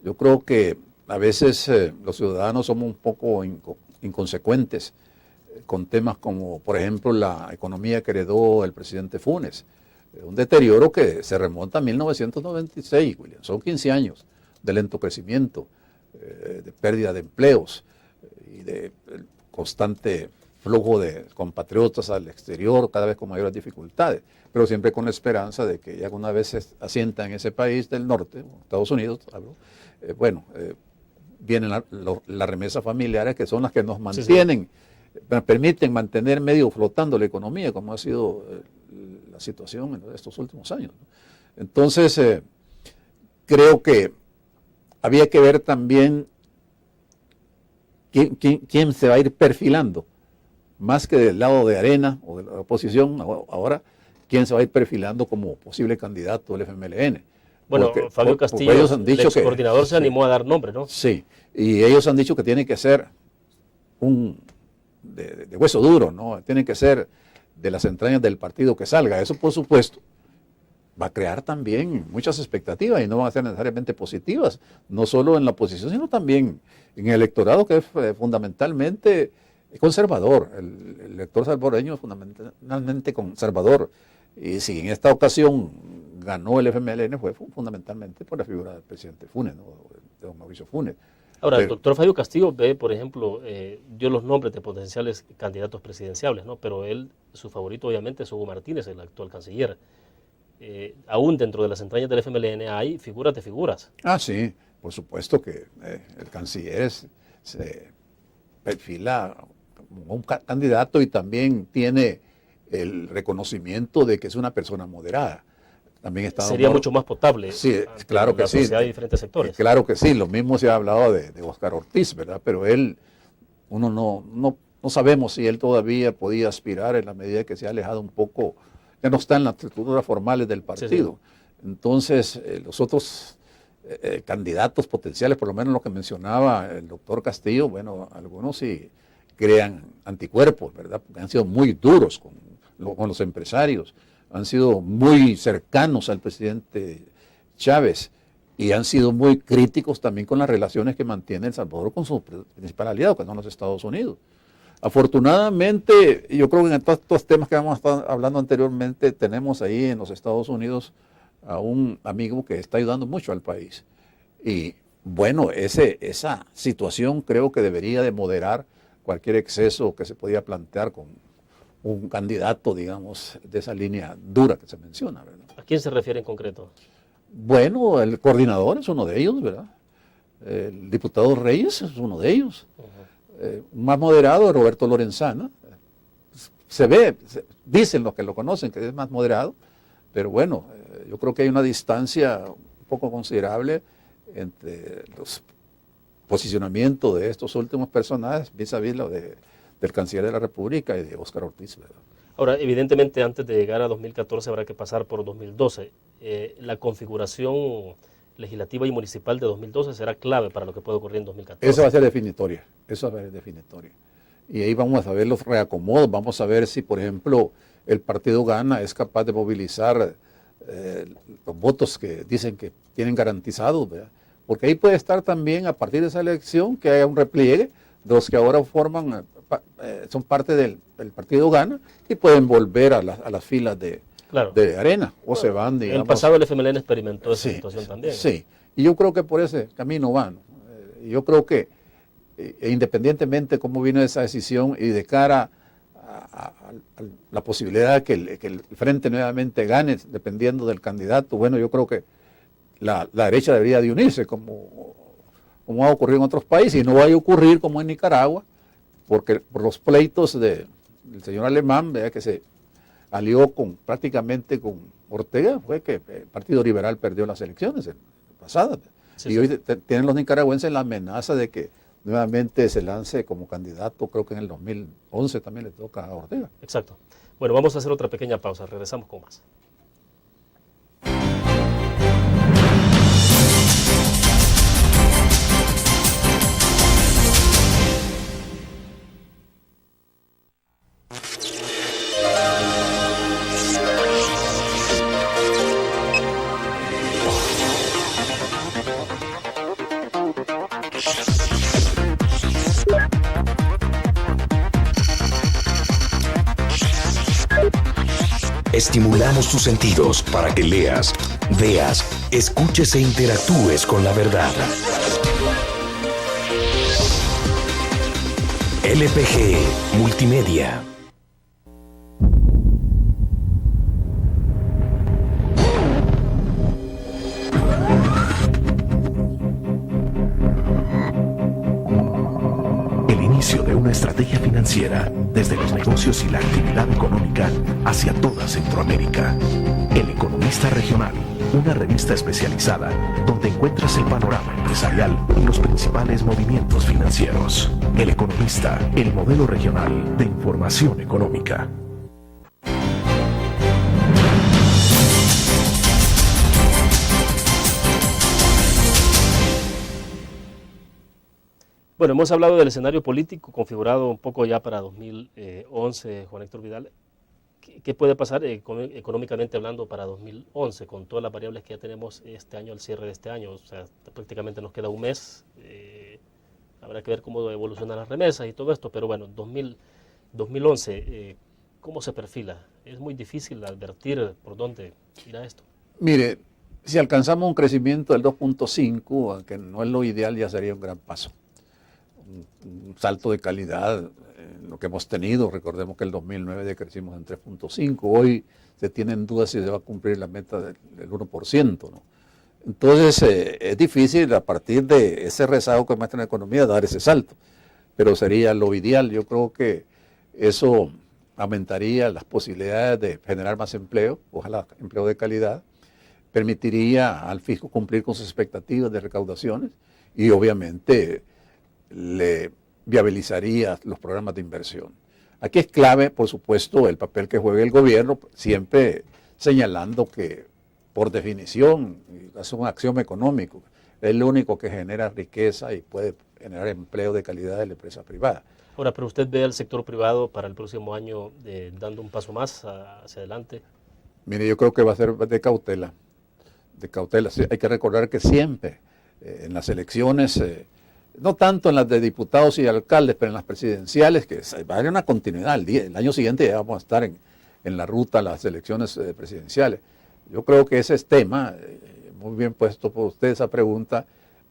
Yo creo que a veces los ciudadanos somos un poco inconsecuentes con temas como, por ejemplo, la economía que heredó el presidente Funes. Un deterioro que se remonta a 1996, William. Son 15 años de lento crecimiento, de pérdida de empleos y de constante flujo de compatriotas al exterior, cada vez con mayores dificultades, pero siempre con la esperanza de que ya alguna vez se asienta en ese país del norte, Estados Unidos, vienen las remesas familiares que son las que nos mantienen, permiten mantener medio flotando la economía, como ha sido la situación en estos últimos años. Entonces, creo que había que ver también quién se va a ir perfilando, más que del lado de Arena o de la oposición, ahora, quién se va a ir perfilando como posible candidato del FMLN. Bueno, Fabio Castillo, ellos han dicho el coordinador, se animó a dar nombre, ¿no? Sí, y ellos han dicho que tiene que ser de hueso duro, ¿no? Tiene que ser de las entrañas del partido que salga. Eso, por supuesto, va a crear también muchas expectativas y no van a ser necesariamente positivas, no solo en la oposición, sino también en el electorado, que es fundamentalmente conservador. El elector salvadoreño es fundamentalmente conservador. Y si en esta ocasión ganó el FMLN, fue fundamentalmente por la figura del presidente Funes, ¿no? De don Mauricio Funes. Ahora, el doctor Fabio Castillo ve, por ejemplo, dio los nombres de potenciales candidatos presidenciables, ¿no? Pero su favorito obviamente es Hugo Martínez, el actual canciller. Aún dentro de las entrañas del FMLN hay figuras de figuras. Ah, sí, por supuesto que el canciller se perfila como un candidato y también tiene el reconocimiento de que es una persona moderada. También está sería mucho más potable. Sí, claro que sí. De diferentes sectores. Claro que sí, lo mismo se ha hablado de Óscar Ortiz, ¿verdad? Pero uno no sabemos si él todavía podía aspirar en la medida que se ha alejado un poco, ya no está en las estructuras formales del partido. Sí, sí. Entonces, los otros candidatos potenciales, por lo menos lo que mencionaba el doctor Castillo, bueno, algunos sí crean anticuerpos, ¿verdad? Porque han sido muy duros con los empresarios, han sido muy cercanos al presidente Chávez y han sido muy críticos también con las relaciones que mantiene El Salvador con su principal aliado, que son los Estados Unidos. Afortunadamente, yo creo que en todos estos temas que hemos estado hablando anteriormente, tenemos ahí en los Estados Unidos a un amigo que está ayudando mucho al país. Y bueno, esa situación creo que debería de moderar cualquier exceso que se podía plantear con un candidato, digamos, de esa línea dura que se menciona, ¿verdad? ¿A quién se refiere en concreto? Bueno, el coordinador es uno de ellos, ¿verdad? El diputado Reyes es uno de ellos. Más moderado, Roberto Lorenzana. Se ve, dicen los que lo conocen que es más moderado, pero bueno, yo creo que hay una distancia un poco considerable entre los posicionamientos de estos últimos personajes vis-a-vis lo del canciller de la República y de Óscar Ortiz, ¿verdad? Ahora, evidentemente, antes de llegar a 2014 habrá que pasar por 2012. La configuración legislativa y municipal de 2012 será clave para lo que puede ocurrir en 2014. Eso va a ser definitoria, Y ahí vamos a ver los reacomodos, vamos a ver si, por ejemplo, el partido Gana es capaz de movilizar los votos que dicen que tienen garantizados, ¿verdad? Porque ahí puede estar también, a partir de esa elección, que haya un repliegue de los que ahora son parte del partido Gana y pueden volver a las filas de Arena, o se van, digamos. En el pasado el FMLN experimentó esa situación también. Sí, y yo creo que por ese camino van. Yo creo que independientemente de cómo viene esa decisión y de cara a la posibilidad de que el Frente nuevamente gane, dependiendo del candidato, bueno, yo creo que la derecha debería de unirse, como ha ocurrido en otros países, y no va a ocurrir como en Nicaragua, porque por los pleitos del señor Alemán, ¿verdad?, que se alió prácticamente con Ortega, fue que el Partido Liberal perdió las elecciones pasadas. Y hoy tienen los nicaragüenses la amenaza de que nuevamente se lance como candidato, creo que en el 2011 también le toca a Ortega. Exacto. Bueno, vamos a hacer otra pequeña pausa, regresamos con más. Estimulamos tus sentidos para que leas, veas, escuches e interactúes con la verdad. LPG Multimedia. El inicio de una estrategia financiera desde los negocios y la actividad económica hacia toda Centroamérica. El Economista Regional, una revista especializada donde encuentras el panorama empresarial y los principales movimientos financieros. El Economista, el modelo regional de información económica. Bueno, hemos hablado del escenario político configurado un poco ya para 2011, Juan Héctor Vidal. ¿Qué puede pasar económicamente hablando para 2011 con todas las variables que ya tenemos este año, al cierre de este año? O sea, prácticamente nos queda un mes. Habrá que ver cómo evolucionan las remesas y todo esto, pero bueno, 2011, ¿cómo se perfila? Es muy difícil advertir por dónde irá esto. Mire, si alcanzamos un crecimiento del 2.5, que no es lo ideal, ya sería un gran paso. Un salto de calidad en lo que hemos tenido. Recordemos que el 2009 decrecimos en 3.5, hoy se tienen dudas si se va a cumplir la meta del 1%, ¿no? Entonces es difícil a partir de ese rezago que muestra la economía dar ese salto, pero sería lo ideal. Yo creo que eso aumentaría las posibilidades de generar más empleo, ojalá empleo de calidad, permitiría al fisco cumplir con sus expectativas de recaudaciones y obviamente le viabilizaría los programas de inversión. Aquí es clave, por supuesto, el papel que juega el gobierno, siempre señalando que, por definición, es un axioma económico, es el único que genera riqueza y puede generar empleo de calidad de la empresa privada. Ahora, pero usted ve al sector privado para el próximo año dando un paso más hacia adelante. Mire, yo creo que va a ser de cautela. De cautela. Sí, hay que recordar que siempre en las elecciones, no tanto en las de diputados y alcaldes, pero en las presidenciales, que va a haber una continuidad. El año siguiente ya vamos a estar en la ruta a las elecciones presidenciales. Yo creo que ese tema, muy bien puesto por usted esa pregunta,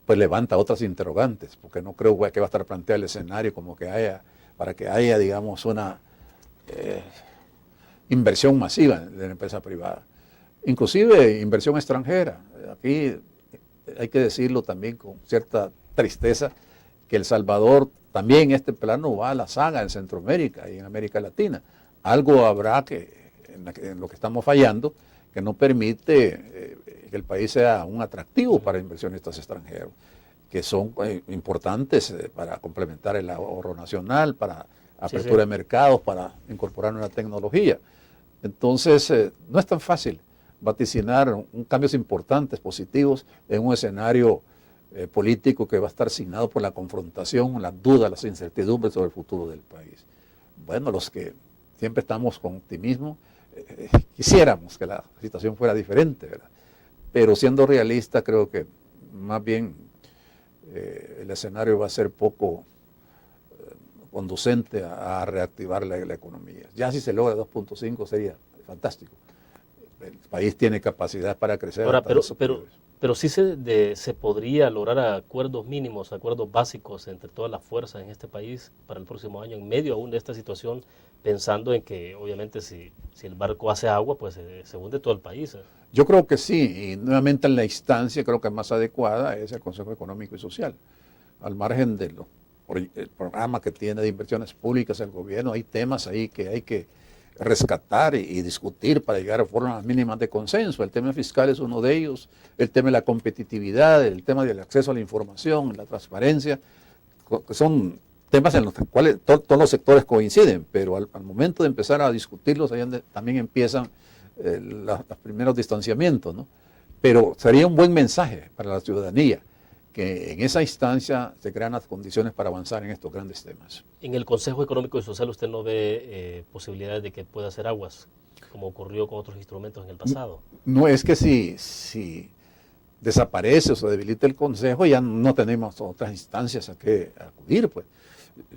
pues levanta otras interrogantes, porque no creo que va a estar planteado el escenario como que haya, para que haya, digamos, una inversión masiva de la empresa privada, inclusive inversión extranjera. Aquí hay que decirlo también con cierta tristeza, que El Salvador también en este plano va a la saga en Centroamérica y en América Latina. Algo habrá en lo que estamos fallando, que no permite que el país sea un atractivo para inversionistas extranjeros, que son importantes para complementar el ahorro nacional, para apertura de mercados, para incorporar nueva tecnología. Entonces, no es tan fácil vaticinar cambios importantes, positivos, en un escenario político que va a estar signado por la confrontación, las dudas, las incertidumbres sobre el futuro del país. Bueno, los que siempre estamos con optimismo, quisiéramos que la situación fuera diferente, ¿verdad? Pero siendo realista, creo que más bien el escenario va a ser poco conducente a reactivar la economía. Ya si se logra 2.5 sería fantástico. El país tiene capacidad para crecer. Ahora, pero sí se podría lograr acuerdos mínimos, acuerdos básicos entre todas las fuerzas en este país para el próximo año, en medio aún de esta situación, pensando en que obviamente si el barco hace agua, pues se hunde todo el país. Yo creo que sí, y nuevamente en la instancia creo que más adecuada es el Consejo Económico y Social. Al margen del programa que tiene de inversiones públicas el gobierno, hay temas ahí que hay que rescatar y discutir para llegar a formas mínimas de consenso. El tema fiscal es uno de ellos, el tema de la competitividad, el tema del acceso a la información, la transparencia, que son temas en los cuales todos los sectores coinciden, pero al momento de empezar a discutirlos, ahí también empiezan los primeros distanciamientos, ¿no? Pero sería un buen mensaje para la ciudadanía que en esa instancia se crean las condiciones para avanzar en estos grandes temas. En el Consejo Económico y Social usted no ve posibilidades de que pueda hacer aguas, como ocurrió con otros instrumentos en el pasado. No, es que si desaparece o se debilita el Consejo, ya no tenemos otras instancias a que acudir, pues.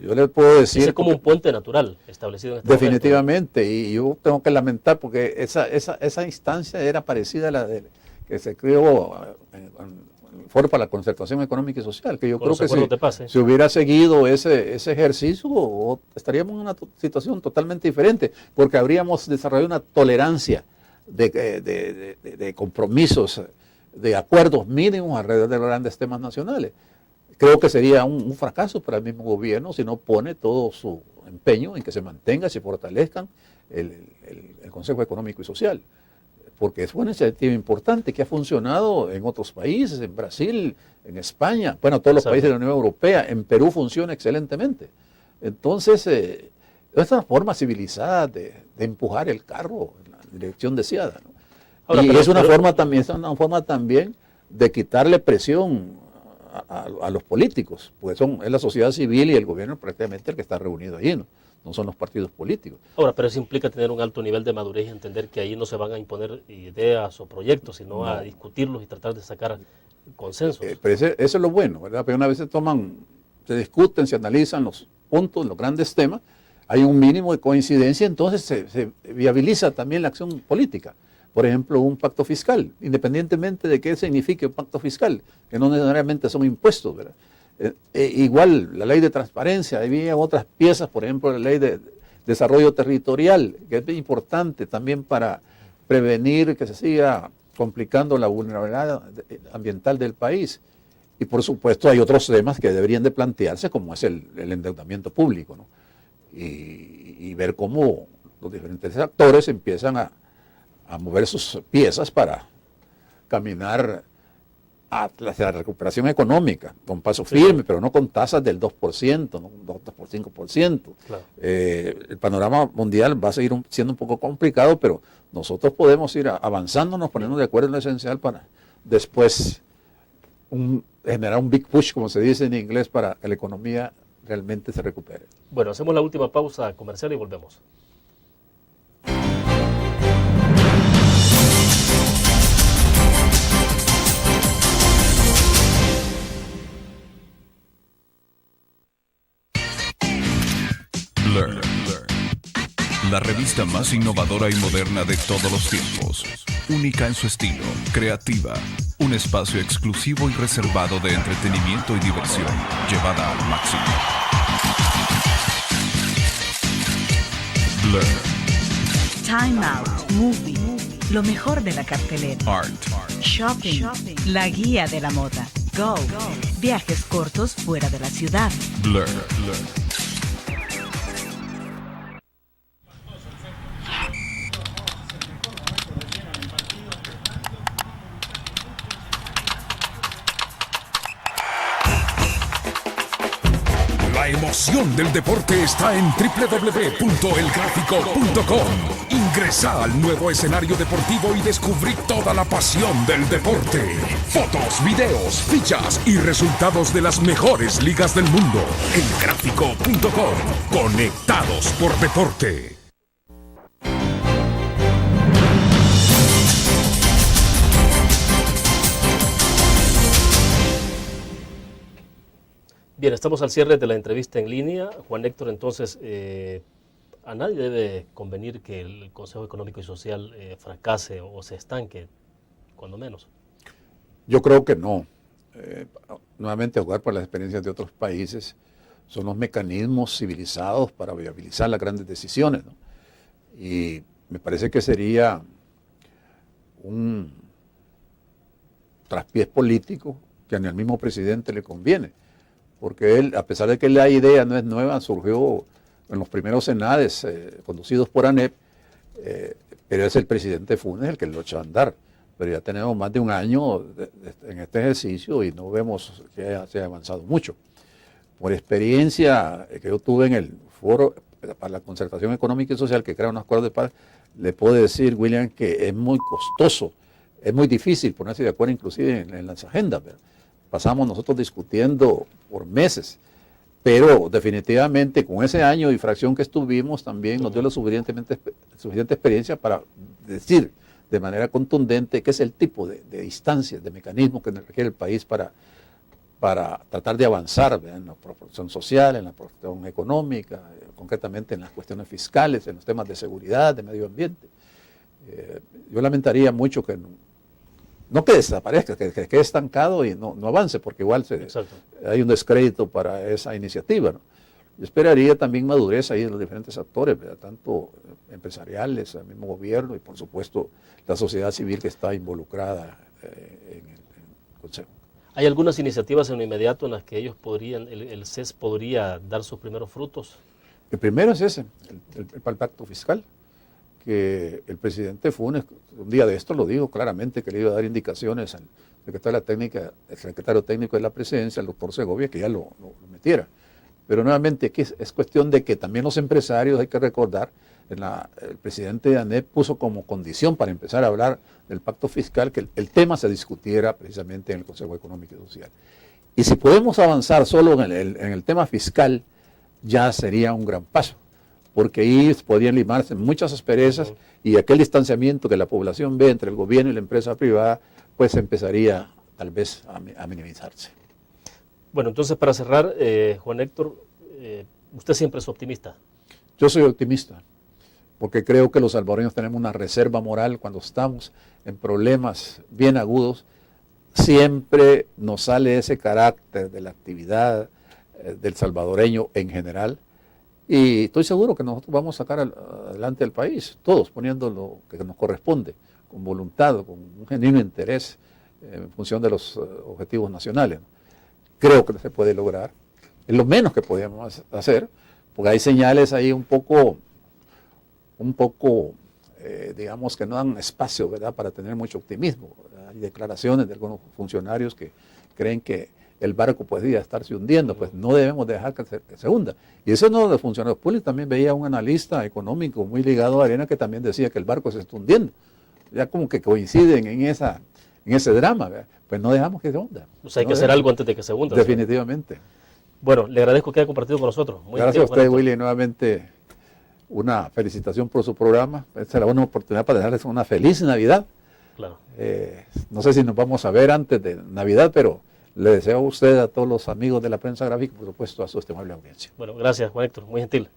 Yo le puedo decir... Es como un puente natural establecido en este definitivamente, momento. Y yo tengo que lamentar porque esa instancia era parecida a la que se creó en el Foro para la Concertación Económica y Social, que yo creo que si hubiera seguido ese ejercicio estaríamos en una situación totalmente diferente, porque habríamos desarrollado una tolerancia de compromisos, de acuerdos mínimos alrededor de los grandes temas nacionales. Creo que sería un fracaso para el mismo gobierno si no pone todo su empeño en que se mantenga, se fortalezcan el Consejo Económico y Social, porque es una iniciativa importante que ha funcionado en otros países, en Brasil, en España, bueno, todos los países de la Unión Europea, en Perú funciona excelentemente. Entonces, es una forma civilizada de empujar el carro en la dirección deseada, ¿no? Ahora, y es una forma también de quitarle presión a los políticos, porque es la sociedad civil y el gobierno prácticamente el que está reunido ahí, no son los partidos políticos. Ahora, pero eso implica tener un alto nivel de madurez y entender que ahí no se van a imponer ideas o proyectos, sino a discutirlos y tratar de sacar consensos. Pero eso es lo bueno, ¿verdad? Pero una vez se discuten, se analizan los puntos, los grandes temas, hay un mínimo de coincidencia, entonces se viabiliza también la acción política. Por ejemplo, un pacto fiscal, independientemente de qué signifique un pacto fiscal, que no necesariamente son impuestos, ¿verdad? Igual, la ley de transparencia, había otras piezas, por ejemplo, la ley de desarrollo territorial, que es importante también para prevenir que se siga complicando la vulnerabilidad ambiental del país. Y por supuesto hay otros temas que deberían de plantearse, como es el endeudamiento público, ¿no? Y ver cómo los diferentes actores empiezan a mover sus piezas para caminar hacia la recuperación económica, con paso firme, pero no con tasas del 2%, no con 2,5%. Claro. El panorama mundial va a seguir siendo un poco complicado, pero nosotros podemos ir avanzándonos, poniendo de acuerdo en lo esencial para después generar un big push, como se dice en inglés, para que la economía realmente se recupere. Bueno, hacemos la última pausa comercial y volvemos. Learn. La revista más innovadora y moderna de todos los tiempos. Única en su estilo, creativa. Un espacio exclusivo y reservado de entretenimiento y diversión, llevada al máximo. Blur. Time Out Movie. Lo mejor de la cartelera. Art. Shopping. La guía de la moda. Go. Viajes cortos fuera de la ciudad. Blur. La emoción del deporte está en www.elgráfico.com. Ingresa al nuevo escenario deportivo y descubrí toda la pasión del deporte. Fotos, videos, fichas y resultados de las mejores ligas del mundo. Elgráfico.com. Conectados por deporte. Bien, estamos al cierre de la entrevista en línea. Juan Héctor, entonces, a nadie debe convenir que el Consejo Económico y Social fracase o se estanque, cuando menos. Yo creo que no. Nuevamente, jugar por las experiencias de otros países, son los mecanismos civilizados para viabilizar las grandes decisiones, ¿no? Y me parece que sería un traspiés político que ni al mismo presidente le conviene. Porque él, a pesar de que la idea no es nueva, surgió en los primeros senades conducidos por ANEP, pero es el presidente Funes el que lo echó a andar. Pero ya tenemos más de un año en este ejercicio y no vemos que se haya avanzado mucho. Por experiencia que yo tuve en el foro para la concertación económica y social que crea un acuerdo de paz, le puedo decir, William, que es muy costoso, es muy difícil ponerse de acuerdo inclusive en las agendas, ¿verdad? Pasamos nosotros discutiendo por meses, pero definitivamente con ese año y fracción que estuvimos también nos dio la suficiente experiencia para decir de manera contundente qué es el tipo de instancias, de mecanismos que requiere el país para tratar de avanzar, ¿verdad?, en la protección social, en la protección económica, concretamente en las cuestiones fiscales, en los temas de seguridad, de medio ambiente. Yo lamentaría mucho que no que desaparezca, que quede estancado y no avance, porque igual hay un descrédito para esa iniciativa, ¿no? Yo esperaría también madurez ahí de los diferentes actores, ¿verdad?, tanto empresariales, el mismo gobierno y por supuesto la sociedad civil que está involucrada en el Consejo. ¿Hay algunas iniciativas en lo inmediato en las que ellos podrían, el CES podría dar sus primeros frutos? El primero es ese, el pacto fiscal, que el presidente Funes, un día de esto lo dijo claramente, que le iba a dar indicaciones al secretario técnico de la presidencia, al doctor Segovia, que ya lo metiera. Pero nuevamente aquí es cuestión de que también los empresarios, hay que recordar, el presidente de ANEP puso como condición para empezar a hablar del pacto fiscal que el tema se discutiera precisamente en el Consejo Económico y Social. Y si podemos avanzar solo en el tema fiscal, ya sería un gran paso, porque ahí podrían limarse muchas asperezas y aquel distanciamiento que la población ve entre el gobierno y la empresa privada, pues empezaría tal vez a minimizarse. Bueno, entonces para cerrar, Juan Héctor, usted siempre es optimista. Yo soy optimista, porque creo que los salvadoreños tenemos una reserva moral cuando estamos en problemas bien agudos. Siempre nos sale ese carácter de la actividad del salvadoreño en general. Y estoy seguro que nosotros vamos a sacar adelante al país, todos poniendo lo que nos corresponde, con voluntad, con un genuino interés en función de los objetivos nacionales. Creo que se puede lograr. Es lo menos que podemos hacer, porque hay señales ahí un poco digamos que no dan espacio, ¿verdad?, para tener mucho optimismo. Hay declaraciones de algunos funcionarios que creen que el barco podría estarse hundiendo, pues no debemos dejar que se hunda. Y eso no de funcionarios públicos, también veía un analista económico muy ligado a Arena que también decía que el barco se está hundiendo. Ya como que coinciden en ese drama, ¿verdad? Pues no dejamos que se hunda. Pues hay que hacer algo antes de que se hunda. Definitivamente. Bueno, le agradezco que haya compartido con nosotros. Muy Gracias a usted, Willy, nuevamente una felicitación por su programa. Esta es la buena oportunidad para dejarles una feliz Navidad. Claro. No sé si nos vamos a ver antes de Navidad, pero le deseo a usted, a todos los amigos de la prensa gráfica, por supuesto, a su estimable audiencia. Bueno, gracias, Juan Héctor, muy gentil.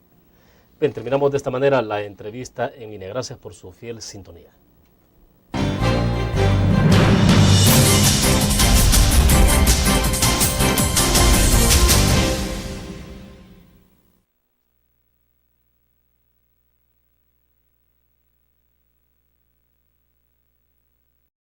Bien, terminamos de esta manera la entrevista en línea. Gracias por su fiel sintonía.